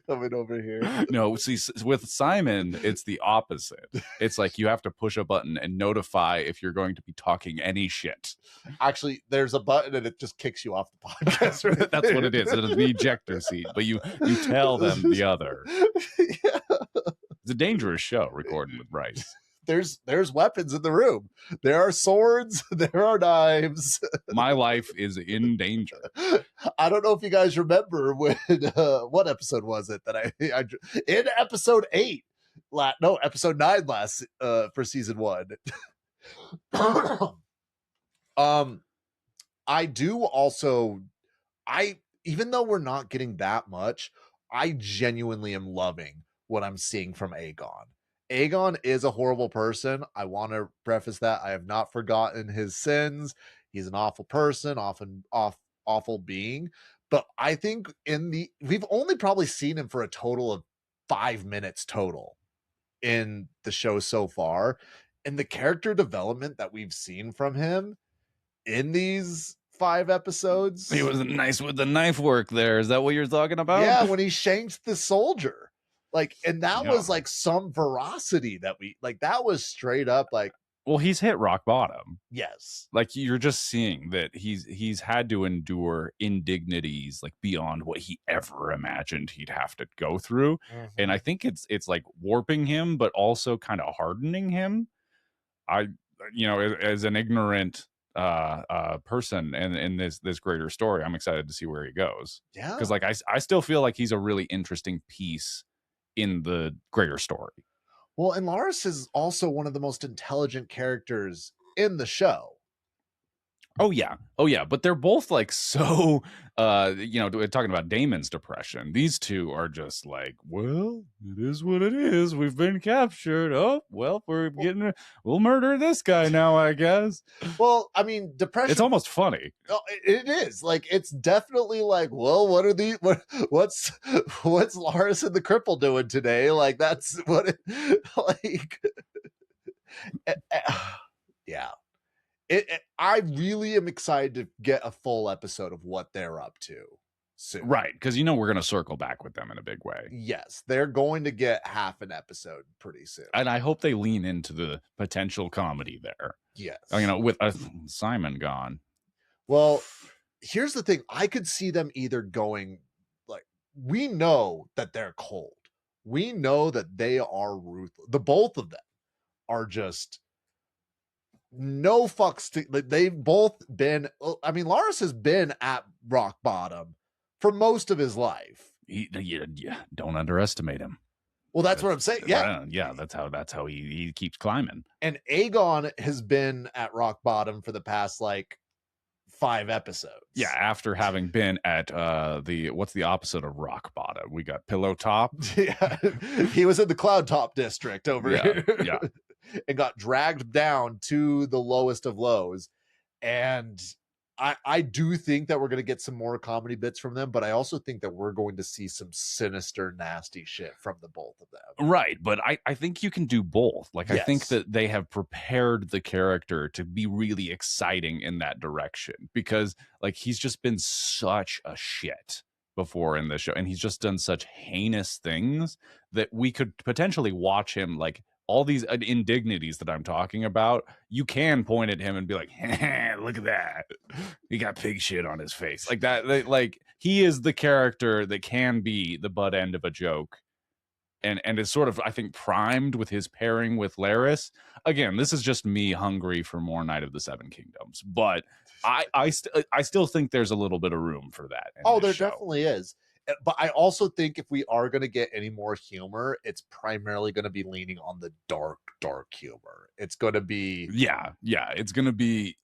over here? No, see, with Simon, it's the opposite. It's like you have to push a button and notify if you're going to be talking any shit. Actually, there's a button and it just kicks you off the podcast. Right? That's what it is. It is the ejector seat, but you tell them the other. Yeah. It's a dangerous show recording with Bryce. There's weapons in the room. There are swords. There are knives. My life is in danger. I don't know if you guys remember when what episode was it that I in episode 8, episode 9 last for season 1. I do also even though we're not getting that much, I genuinely am loving what I'm seeing from Aegon. Aegon is a horrible person. I want to preface that. I have not forgotten his sins. He's an awful person, awful being. But I think we've only probably seen him for a total of 5 minutes total in the show so far. And the character development that we've seen from him in these 5 episodes. He was nice with the knife work there. Is that what you're talking about? Yeah, when he shanked the soldier. Like, and that was like some veracity that that was straight up like, well, he's hit rock bottom. Yes. Like you're just seeing that he's had to endure indignities like beyond what he ever imagined he'd have to go through. Mm-hmm. And I think it's like warping him, but also kind of hardening him. As an ignorant person in this greater story. I'm excited to see where he goes. Yeah, because like I still feel like he's a really interesting piece in the greater story. Well, and Larys is also one of the most intelligent characters in the show. Oh yeah, but they're both like so talking about Daemon's depression. These two are just like, well, it is what it is. We've been captured. Oh, well, we'll murder this guy now, I guess. Well, I mean, depression, it's almost funny. It is. Like, it's definitely like, well, what's Larys and the cripple doing today? Like, that's what it, like yeah. I really am excited to get a full episode of what they're up to soon. Right, because we're going to circle back with them in a big way. Yes, they're going to get half an episode pretty soon. And I hope they lean into the potential comedy there. Yes. With Simon gone. Well, here's the thing. I could see them either going, like, we know that they're cold. We know that they are ruthless. The both of them are just... no fucks they've both been. I mean, Larys has been at rock bottom for most of his life. Don't underestimate him. Well, that's what I'm saying. Yeah, that's how he keeps climbing. And Aegon has been at rock bottom for the past like 5 episodes. Yeah, after having been at what's the opposite of rock bottom? We got pillow top. Yeah, he was in the cloud top district over here. Yeah. And got dragged down to the lowest of lows. And I do think that we're going to get some more comedy bits from them, but I also think that we're going to see some sinister, nasty shit from the both of them. Right, but I think you can do both. Like, yes. I think that they have prepared the character to be really exciting in that direction, because like he's just been such a shit before in the show, and he's just done such heinous things that we could potentially watch him like all these indignities that I'm talking about. You can point at him and be like, hey, look at that. He got pig shit on his face. Like that. Like, he is the character that can be the butt end of a joke. And is sort of, I think, primed with his pairing with Larys. Again, this is just me hungry for more Night of the Seven Kingdoms. But I still think there's a little bit of room for that. Oh, there definitely is. But I also think if we are going to get any more humor, it's primarily going to be leaning on the dark humor. It's going to be... Yeah. It's going to be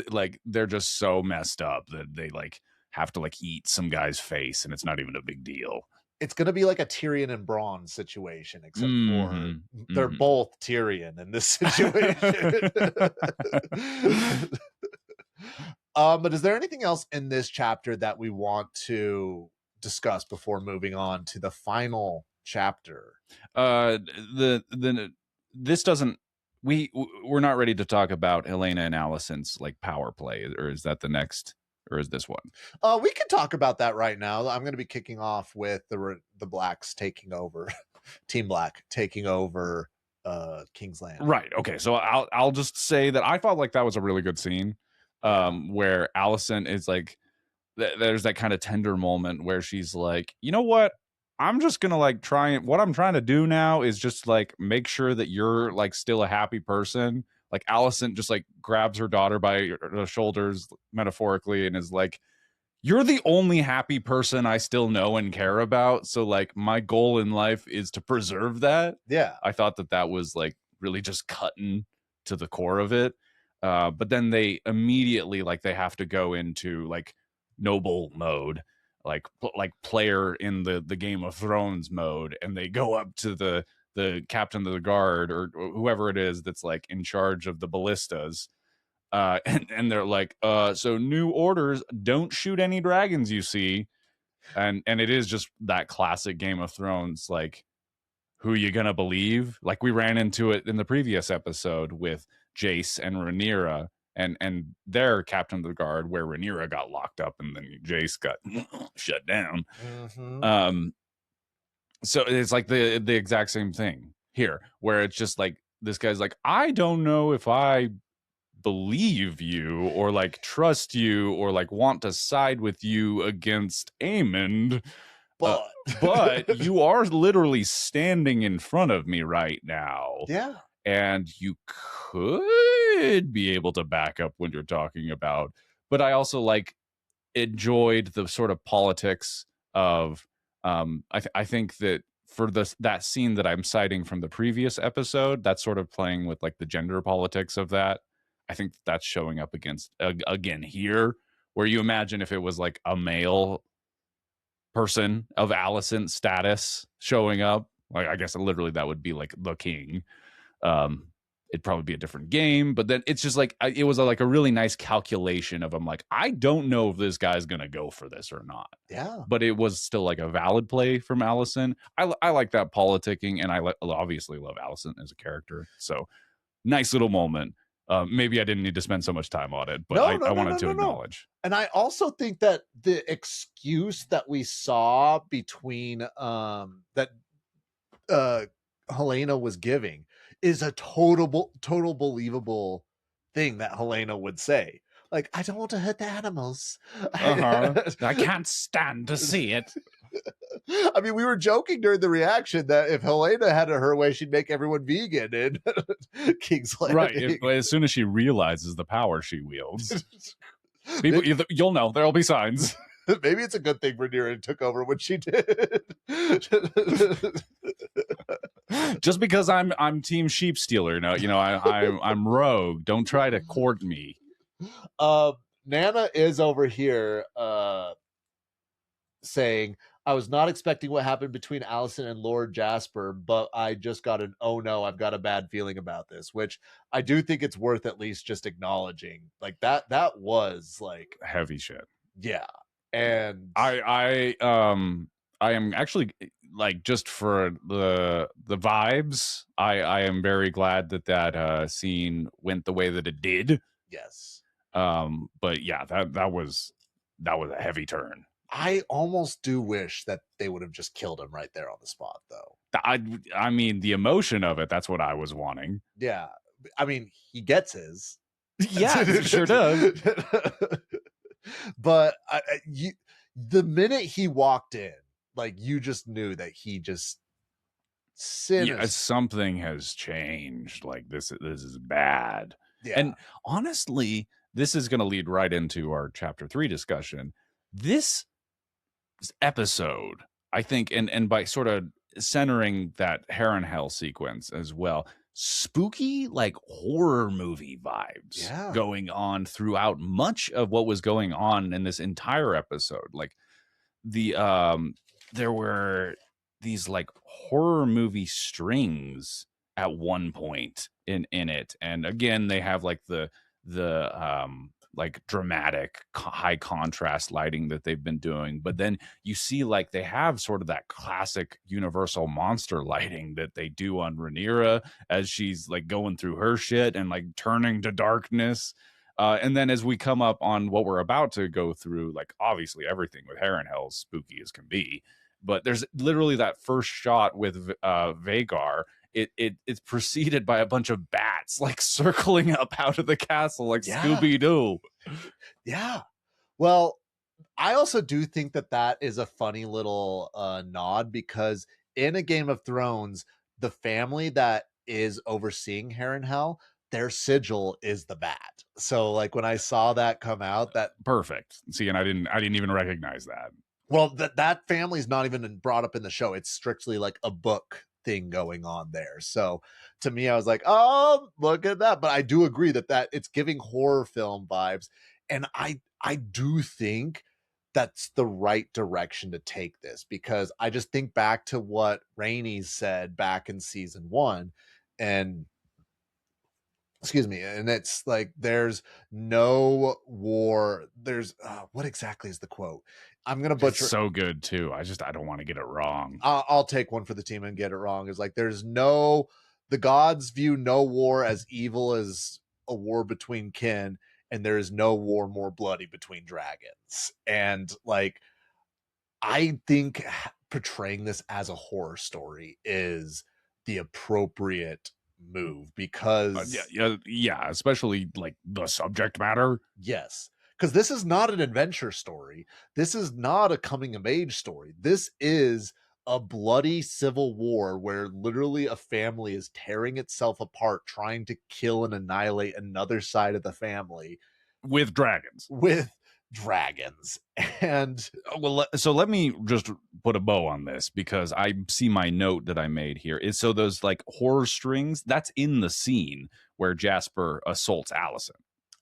like they're just so messed up that they like have to like eat some guy's face and it's not even a big deal. It's going to be like a Tyrion and Bronn situation, except for they're both Tyrion in this situation. But is there anything else in this chapter that we want to discuss before moving on to the final chapter? This doesn't... we're not ready to talk about Helena and Alicent's like power play, or is that the next, or is this one? We can talk about that right now. I'm going to be kicking off with the Blacks taking over, Team Black taking over King's Land. Right. Okay. So I'll just say that I felt like that was a really good scene, where Alicent is like, there's that kind of tender moment where she's like, you know what? I'm just going to like what I'm trying to do now is just like make sure that you're like still a happy person. Like Alicent just like grabs her daughter by the shoulders metaphorically and is like, you're the only happy person I still know and care about. So like my goal in life is to preserve that. Yeah. I thought that was like really just cutting to the core of it. But then they immediately like they have to go into like noble mode, like player in the Game of Thrones mode, and they go up to the captain of the guard or whoever it is that's like in charge of the ballistas, and they're like, so new orders, don't shoot any dragons you see. And it is just that classic Game of Thrones, like, who you gonna believe? Like we ran into it in the previous episode with Jace and Rhaenyra and their captain of the guard, where Rhaenyra got locked up and then Jace got shut down. So it's like the exact same thing here, where it's just like this guy's like, I don't know if I believe you or like trust you or like want to side with you against Aemon, but you are literally standing in front of me right now. Yeah. and you could be able to back up when you're talking about. But I also like enjoyed the sort of politics of. I think that for that scene that I'm citing from the previous episode, that's sort of playing with like the gender politics of that. I think that's showing up against again here, where you imagine if it was like a male person of Alicent status showing up, like I guess literally that would be like the king. It'd probably be a different game, but then it's just like it was like a really nice calculation of I'm like, I don't know if this guy's gonna go for this or not. Yeah, but it was still like a valid play from Alicent. I like that politicking, and I obviously love Alicent as a character. So nice little moment. Maybe I didn't need to spend so much time on it, but I wanted to acknowledge. And I also think that the excuse that we saw between that Helena was giving is a total believable thing that Helena would say. Like, I don't want to hurt the animals. I can't stand to see it. I mean, we were joking during the reaction that if Helena had it her way, she'd make everyone vegan in King's Landing. Right. As soon as she realizes the power she wields, people, you'll know. There'll be signs. Maybe it's a good thing Rhaenyra took over when she did. Just because I'm Team Sheep Stealer, no, I'm rogue. Don't try to court me. Nana is over here saying, I was not expecting what happened between Alicent and Lord Jasper, but I just got an oh no, I've got a bad feeling about this, which I do think it's worth at least just acknowledging. Like that was like heavy shit. Yeah. And I am actually like, just for the vibes, I am very glad that scene went the way that it did. Yes. But yeah, that was a heavy turn. I almost do wish that they would have just killed him right there on the spot, though. I mean, the emotion of it, that's what I was wanting. Yeah. I mean, he gets his. Yeah, it sure does. But the minute he walked in, like, you just knew that he just something has changed. Like, this is bad. Yeah. And honestly, this is going to lead right into our chapter 3 discussion. This episode, I think, and by sort of centering that Harrenhal sequence as well, spooky, like, horror movie vibes going on throughout much of what was going on in this entire episode. Like, there were these like horror movie strings at one point in it, and again they have like the like dramatic high contrast lighting that they've been doing, but then you see like they have sort of that classic Universal monster lighting that they do on Rhaenyra as she's like going through her shit and like turning to darkness. And then as we come up on what we're about to go through, like obviously everything with Harrenhal is spooky as can be, but there's literally that first shot with Vhagar. It's preceded by a bunch of bats like circling up out of the castle like Scooby-Doo. Yeah. Well, I also do think that is a funny little nod, because in a Game of Thrones, the family that is overseeing Harrenhal, their sigil is the bat. So like when I saw that come out, that perfect. See, and I didn't even recognize that. Well, that family's not even brought up in the show. It's strictly like a book thing going on there. So to me, I was like, oh, look at that. But I do agree that it's giving horror film vibes. And I do think that's the right direction to take this, because I just think back to what Rainey said back in season 1, and excuse me, and it's like there's no war. There's what exactly is the quote? I'm gonna butcher. It's so good too. I don't want to get it wrong. I'll take one for the team and get it wrong. Is like the gods view no war as evil as a war between kin, and there is no war more bloody between dragons. And like, I think portraying this as a horror story is the appropriate move, because yeah, especially like the subject matter. Yes, because this is not an adventure story. This is not a coming of age story. This is a bloody civil war where literally a family is tearing itself apart, trying to kill and annihilate another side of the family with dragons. And well, so let me just put a bow on this, because I see my note that I made here is, so those like horror strings, that's in the scene where Jasper assaults Alicent.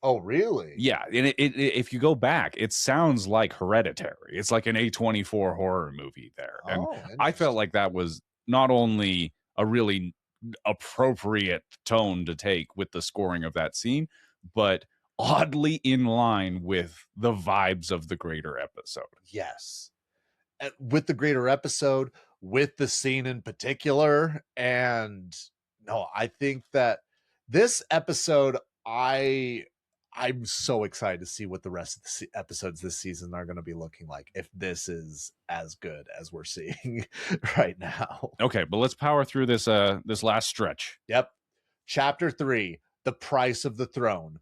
Oh, really? Yeah, and if you go back, it sounds like Hereditary. It's like an A24 horror movie there. And I felt like that was not only a really appropriate tone to take with the scoring of that scene, but oddly in line with the vibes of the greater episode. Yes. With the greater episode, with the scene in particular. And no, I think that this episode, I'm so excited to see what the rest of the episodes this season are going to be looking like, if this is as good as we're seeing right now. Okay, but let's power through this this last stretch. Yep. Chapter 3, The Price of the Throne.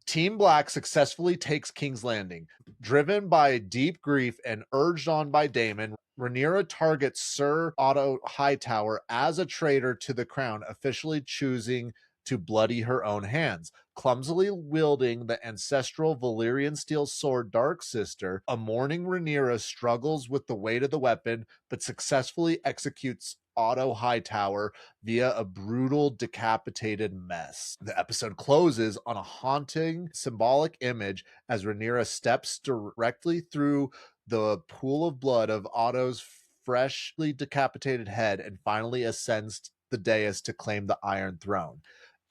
Team Black successfully takes King's Landing. Driven by deep grief and urged on by Daemon, Rhaenyra targets Sir Otto Hightower as a traitor to the crown, officially choosing to bloody her own hands. Clumsily wielding the ancestral Valyrian steel sword Dark Sister, a mourning Rhaenyra struggles with the weight of the weapon, but successfully executes Otto Hightower via a brutal decapitated mess. The episode closes on a haunting symbolic image as Rhaenyra steps directly through the pool of blood of Otto's freshly decapitated head and finally ascends the dais to claim the Iron Throne.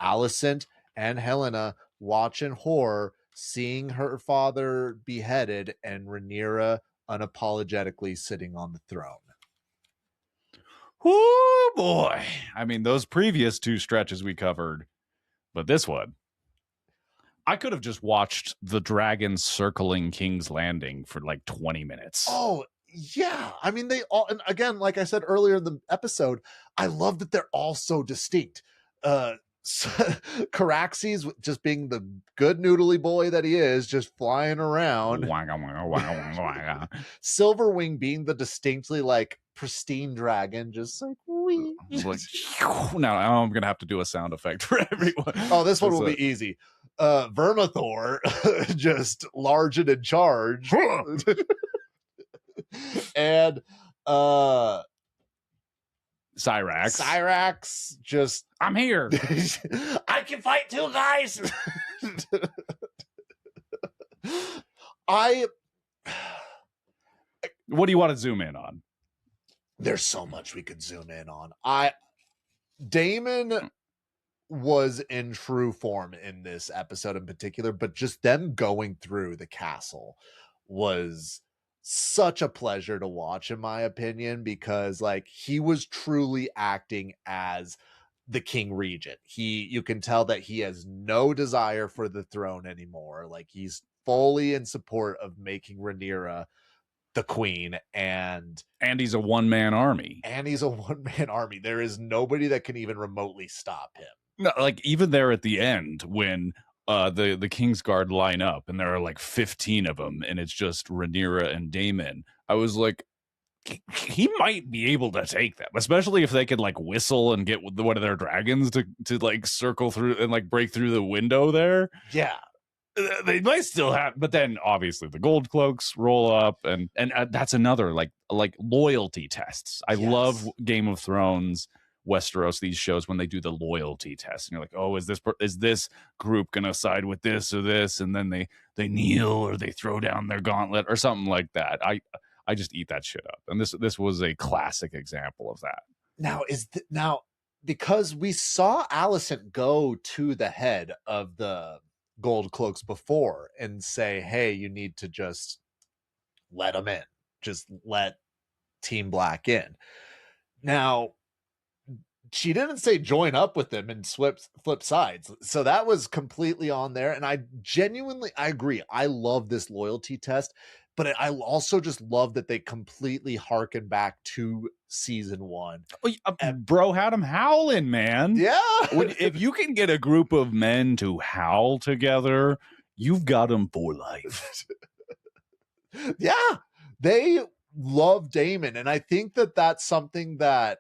Alicent and Helena watch in horror, seeing her father beheaded and Rhaenyra unapologetically sitting on the throne. Oh boy. I mean, those previous two stretches we covered, but this one, I could have just watched the dragons circling King's Landing for like 20 minutes. Oh, yeah. I mean, they all, and again, like I said earlier in the episode, I love that they're all so distinct. Caraxes just being the good noodly boy that he is, just flying around. Silverwing being the distinctly like pristine dragon, just like wee. Now I'm gonna have to do a sound effect for everyone. Oh, this one will be easy. Vermithor, just large and in charge. And Cyrax, just I'm here. I can fight too, guys. What do you want to zoom in on? There's so much we could zoom in on. Daemon was in true form in this episode in particular, but just them going through the castle was such a pleasure to watch, in my opinion, because like he was truly acting as the king regent. You can tell that he has no desire for the throne anymore. Like he's fully in support of making Rhaenyra the queen, and he's a one-man army. There is nobody that can even remotely stop him. No, like even there at the end when the Kingsguard line up and there are like 15 of them and it's just Rhaenyra and Daemon, I was like, he might be able to take them, especially if they could like whistle and get one of their dragons to like circle through and like break through the window there. Yeah. They might still have, but then obviously the gold cloaks roll up and that's another like loyalty tests. I love Game of Thrones, Westeros, these shows when they do the loyalty test and you're like, oh, is this group gonna side with this or this, and then they kneel or they throw down their gauntlet or something like that. I just eat that shit up, and this was a classic example of that. Now because we saw Alicent go to the head of the gold cloaks before and say, hey, you need to just let them in, just let Team Black in. Now she didn't say join up with them and flip sides, so that was completely on there. And I agree, I love this loyalty test, but I also just love that they completely harken back to season 1. Bro had them howling, man. Yeah. If you can get a group of men to howl together, you've got them for life. Yeah. They love Daemon. And I think that that's something that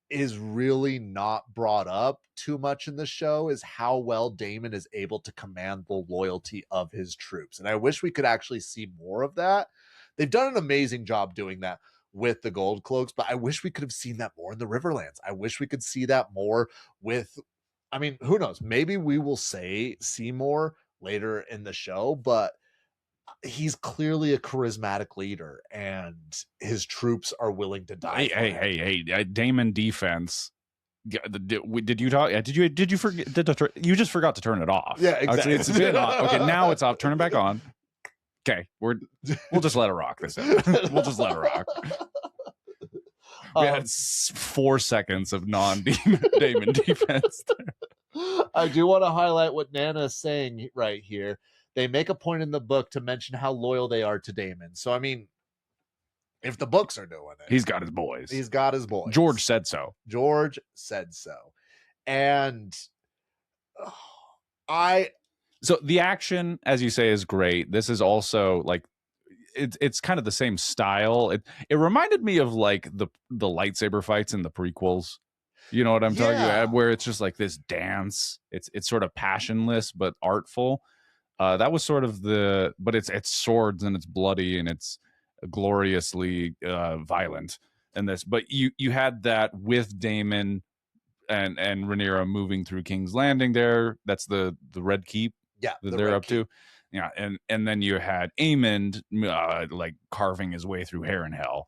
is really not brought up too much in the show, is how well Daemon is able to command the loyalty of his troops. And I wish we could actually see more of that. They've done an amazing job doing that with the Gold Cloaks, but I wish we could have seen that more in the Riverlands. I wish we could see that more with, I mean, who knows? Maybe we will see more later in the show, but he's clearly a charismatic leader and his troops are willing to die. Hey, Daemon defense. Did you talk? Did you forget? You just forgot to turn it off. Yeah, exactly. It's been off. Okay, now it's off. Turn it back on. Okay, we'll just let it rock this episode. We'll just let it rock. We had 4 seconds of non-Daemon defense there. I do want to highlight what Nana is saying right here. They make a point in the book to mention how loyal they are to Daemon. So, I mean, if the books are doing it, he's got his boys. He's got his boys. George said so. And so the action, as you say, is great. This is also like, it's kind of the same style. It reminded me of like the lightsaber fights in the prequels. You know what I'm talking about? Where it's just like this dance. It's sort of passionless but artful. That was sort of but it's swords and it's bloody and it's gloriously violent in this. But you had that with Daemon and Rhaenyra moving through King's Landing there. That's the Red Keep that they're up to. Yeah, and then you had Aemon like carving his way through Harrenhal.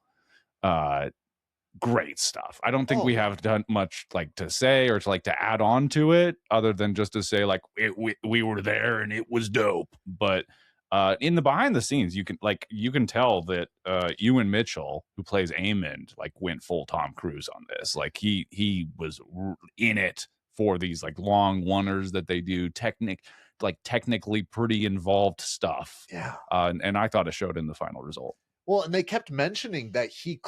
Great stuff. I don't think we have done much like to say or to like to add on to it, other than just to say like we were there and it was dope. But in the behind the scenes, you can tell that Ewan Mitchell, who plays Aemon, like went full Tom Cruise on this. Like he was in it for these like long oneers that they do, technically pretty involved stuff. Yeah. And I thought it showed in the final result. Well, and they kept mentioning that he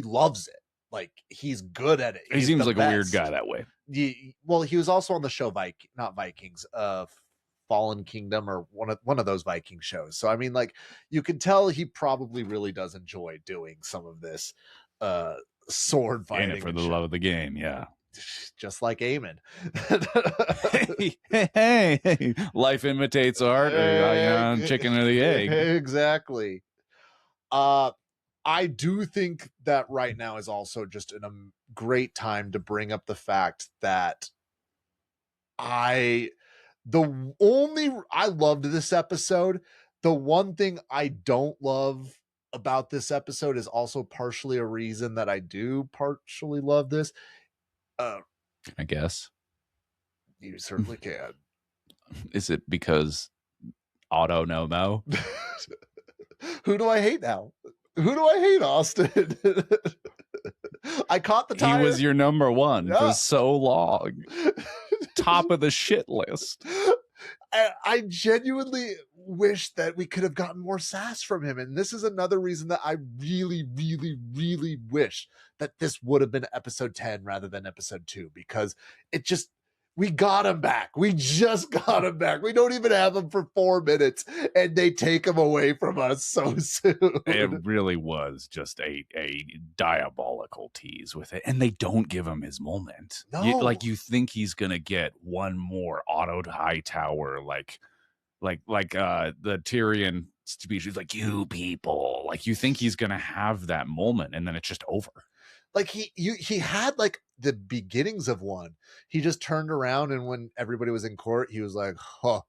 loves it. Like, he's good at it. He seems like a weird guy that way. He was also on the show Vikings, Fallen Kingdom, or one of those Viking shows. So I mean, like, you can tell he probably really does enjoy doing some of this sword fighting. In it for the love of the game, yeah. Just like Aemon. hey, life imitates art. Chicken or the egg. Exactly. I do think that right now is also just a great time to bring up the fact that I loved this episode. The one thing I don't love about this episode is also partially a reason that I do partially love this. I guess you certainly can. Is it because Otto no mo? Who do I hate now? Who do I hate, Austin? I caught the tire. He was your number one for so long. Top of the shit list. I genuinely wish that we could have gotten more sass from him. And this is another reason that I really, really, really wish that this would have been episode 10 rather than episode 2, because we got him back. We just got him back. We don't even have him for 4 minutes and they take him away from us so soon. It really was just a diabolical tease with it. And they don't give him his moment. No. You think he's going to get one more Otto Hightower, like the Tyrion speech. He's like, you people, like, you think he's going to have that moment and then it's just over. Like he had like the beginnings of one. He just turned around and when everybody was in court, he was like, huh,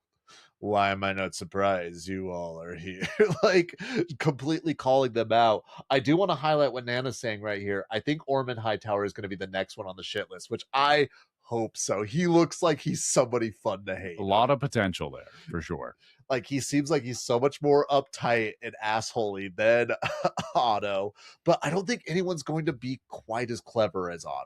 why am I not surprised you all are here? Like, completely calling them out. I do want to highlight what Nana's saying right here. I think Ormond Hightower is going to be the next one on the shit list, which I hope so. He looks like he's somebody fun to hate. A lot of potential there, for sure. Like, he seems like he's so much more uptight and assholey than Otto, but I don't think anyone's going to be quite as clever as Otto.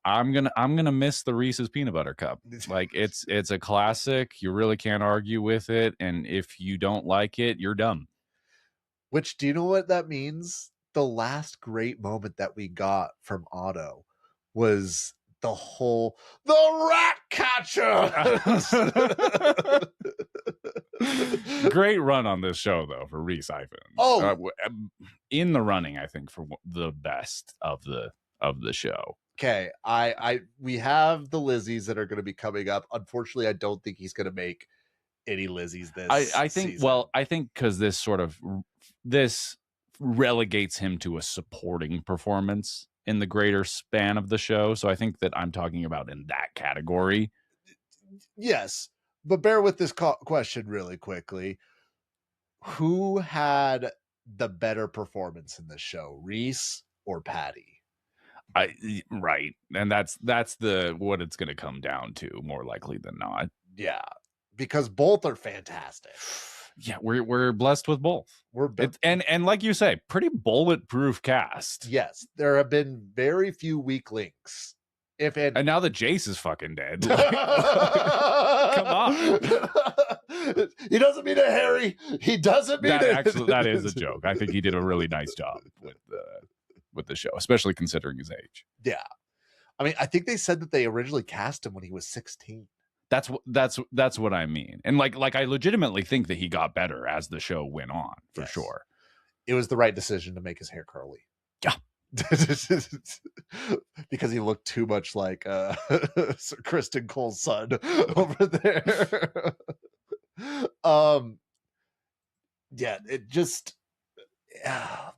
I'm gonna miss the Reese's peanut butter cup. Like, it's a classic. You really can't argue with it, and if you don't like it, you're dumb. Which, do you know what that means? The last great moment that we got from Otto was the rat catcher. Great run on this show, though, for Rhys Ifans. Oh, in the running, I think, for the best of the show. Okay, we have the Lizzies that are going to be coming up. Unfortunately, I don't think he's going to make any Lizzies this I think season. Well, I think because this relegates him to a supporting performance in the greater span of the show. So I think that I'm talking about in that category. Yes, but bear with this question really quickly. Who had the better performance in the show, Rhys or Patty? Right, and that's what it's going to come down to, more likely than not. Yeah, because both are fantastic. Yeah, we're blessed with both. And like you say, pretty bulletproof cast. Yes, there have been very few weak links. And now that Jace is fucking dead, come on. He doesn't mean it, Harry. He doesn't mean that. it. Actually, that is a joke. I think he did a really nice job with the show, especially considering his age. Yeah, I mean, I think they said that they originally cast him when he was 16. That's what I mean. And like I legitimately think that he got better as the show went on, for sure. It was the right decision to make his hair curly. Yeah. Because he looked too much like Sir Kristen Cole's son over there. Yeah, it just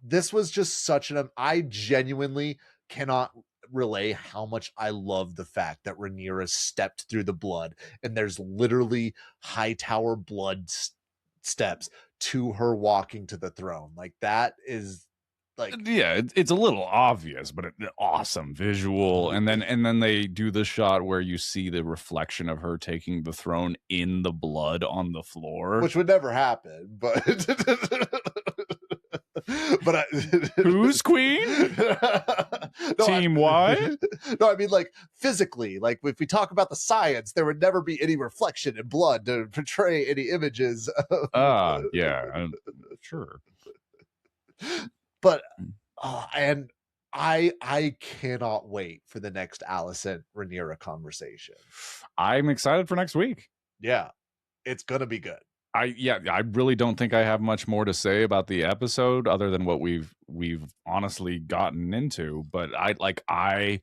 this was just such I genuinely cannot relay how much I love the fact that Rhaenyra stepped through the blood, and there's literally Hightower blood steps to her walking to the throne. Like, that is like, yeah, it's a little obvious, but an awesome visual. And then they do the shot where you see the reflection of her taking the throne in the blood on the floor, which would never happen, but who's queen? Team Y? No, I mean, like, physically, like, if we talk about the science, there would never be any reflection in blood to portray any images of... yeah, sure. But and I cannot wait for the next Alicent Rhaenyra conversation. I'm excited for next week. Yeah, it's gonna be good. I really don't think I have much more to say about the episode other than what we've honestly gotten into. But I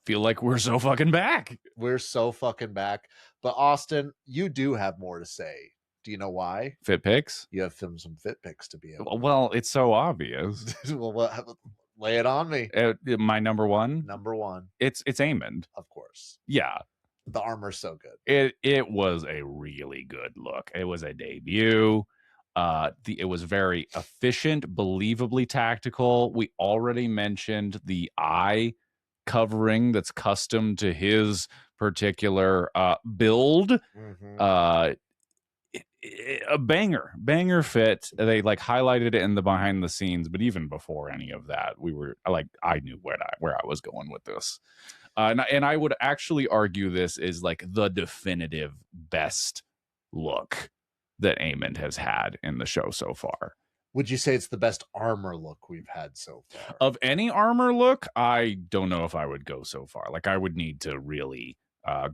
feel like we're so fucking back. We're so fucking back. But Austin, you do have more to say. Do you know why? Fit pics? You have some fit pics to be able. Well, it's so obvious. Well, lay it on me. My number one. It's Aemon, of course. Yeah, the armor's so good. It was a really good look. It was a debut. It was very efficient, believably tactical. We already mentioned the eye covering that's custom to his particular build. Mm-hmm. A banger fit. They like highlighted it in the behind the scenes, but even before any of that, I knew where I was going with this. And I would actually argue this is like the definitive best look that Aemon has had in the show so far. Would you say it's the best armor look we've had so far? Of any armor look, I don't know if I would go so far. Like, I would need to really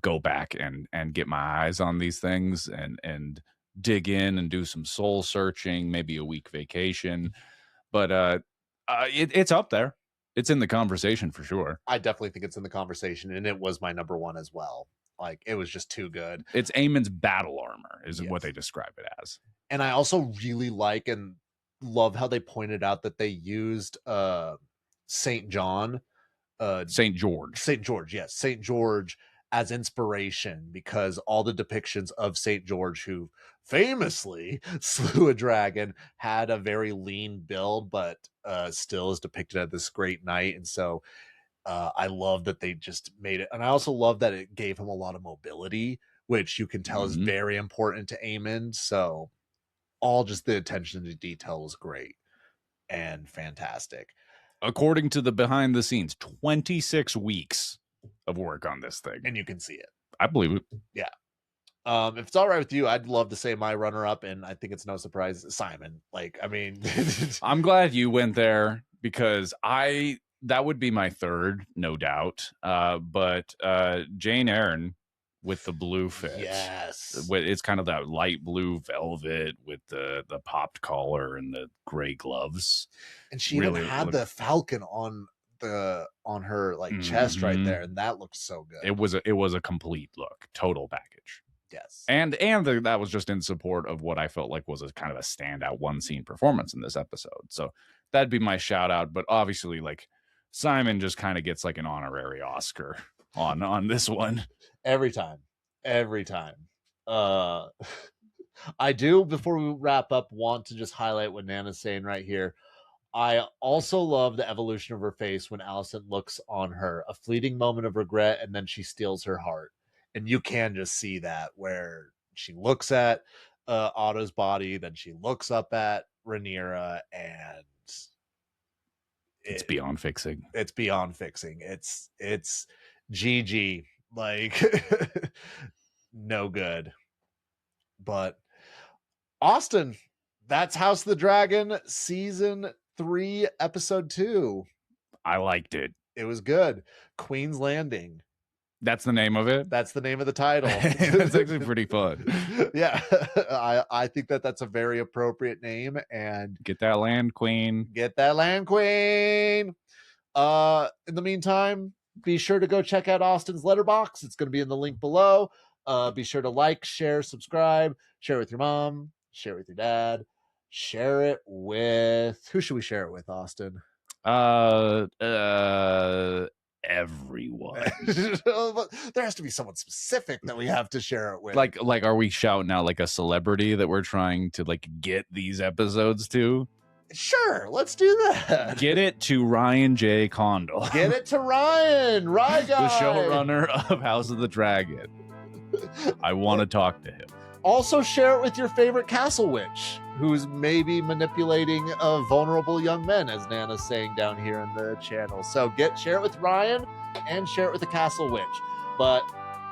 go back and get my eyes on these things and dig in and do some soul searching, maybe a week vacation. But it's up there. It's in the conversation for sure. I definitely think it's in the conversation, and it was my number one as well. Like, it was just too good. It's Aemon's battle armor is what they describe it as. And I also really like and love how they pointed out that they used St. George, as inspiration, because all the depictions of St. George, who famously slew a dragon, had a very lean build, but still is depicted as this great knight. And so I love that they just made it. And I also love that it gave him a lot of mobility, which you can tell is very important to Aemon. So all just the attention to detail was great and fantastic. According to the behind the scenes, 26 weeks of work on this thing, and you can see it. I believe it. Yeah. If it's all right with you, I'd love to say my runner-up, and I think it's no surprise, Simon. Like, I mean, I'm glad you went there, because that would be my third, no doubt. But Jane Eyre with the blue fit. Yes. It's kind of that light blue velvet with the popped collar and the gray gloves. And she really even had the falcon on her like chest right there, and that looked so good. It was a complete look, total package. Yes. And that was just in support of what I felt like was a kind of a standout one scene performance in this episode. So that'd be my shout out. But obviously, like, Simon just kind of gets like an honorary Oscar on this one. Every time. I do, before we wrap up, want to just highlight what Nana's saying right here. I also love the evolution of her face when Alicent looks on her, a fleeting moment of regret, and then she steals her heart. And you can just see that where she looks at Otto's body, then she looks up at Rhaenyra, and it's beyond fixing. It's beyond fixing. It's GG, like no good. But Austin, that's House of the Dragon season 3 episode 2. I liked it. It was good. Queen's Landing. That's the name of it? That's the name of the title. That's actually pretty fun. Yeah. I think that's a very appropriate name. And get that land, Queen. Get that land, Queen. In the meantime, be sure to go check out Austin's Letterboxd. It's going to be in the link below. Be sure to like, share, subscribe, share it with your mom, share it with your dad, share it with... Who should we share it with, Austin? Everyone. There has to be someone specific that we have to share it with. Like are we shouting out like a celebrity that we're trying to like get these episodes to? Sure, let's do that. Get it to Ryan J. Condal. Get it to Ryan guy. The showrunner of House of the Dragon. I want to talk to him. Also share it with your favorite castle witch who's maybe manipulating vulnerable young men, as Nana's saying down here in the channel. So share it with Ryan and share it with the castle witch. But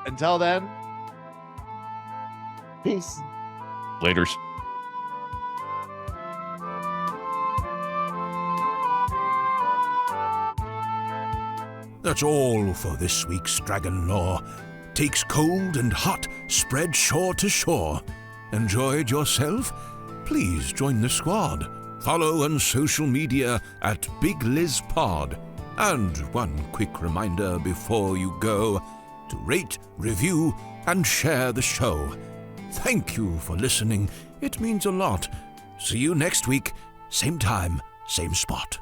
until then, peace. Laters. That's all for this week's Dragon Lore. Takes cold and hot, spread shore to shore. Enjoyed yourself? Please join the squad. Follow on social media at BigLizPod. And one quick reminder before you go, to rate, review, and share the show. Thank you for listening. It means a lot. See you next week. Same time, same spot.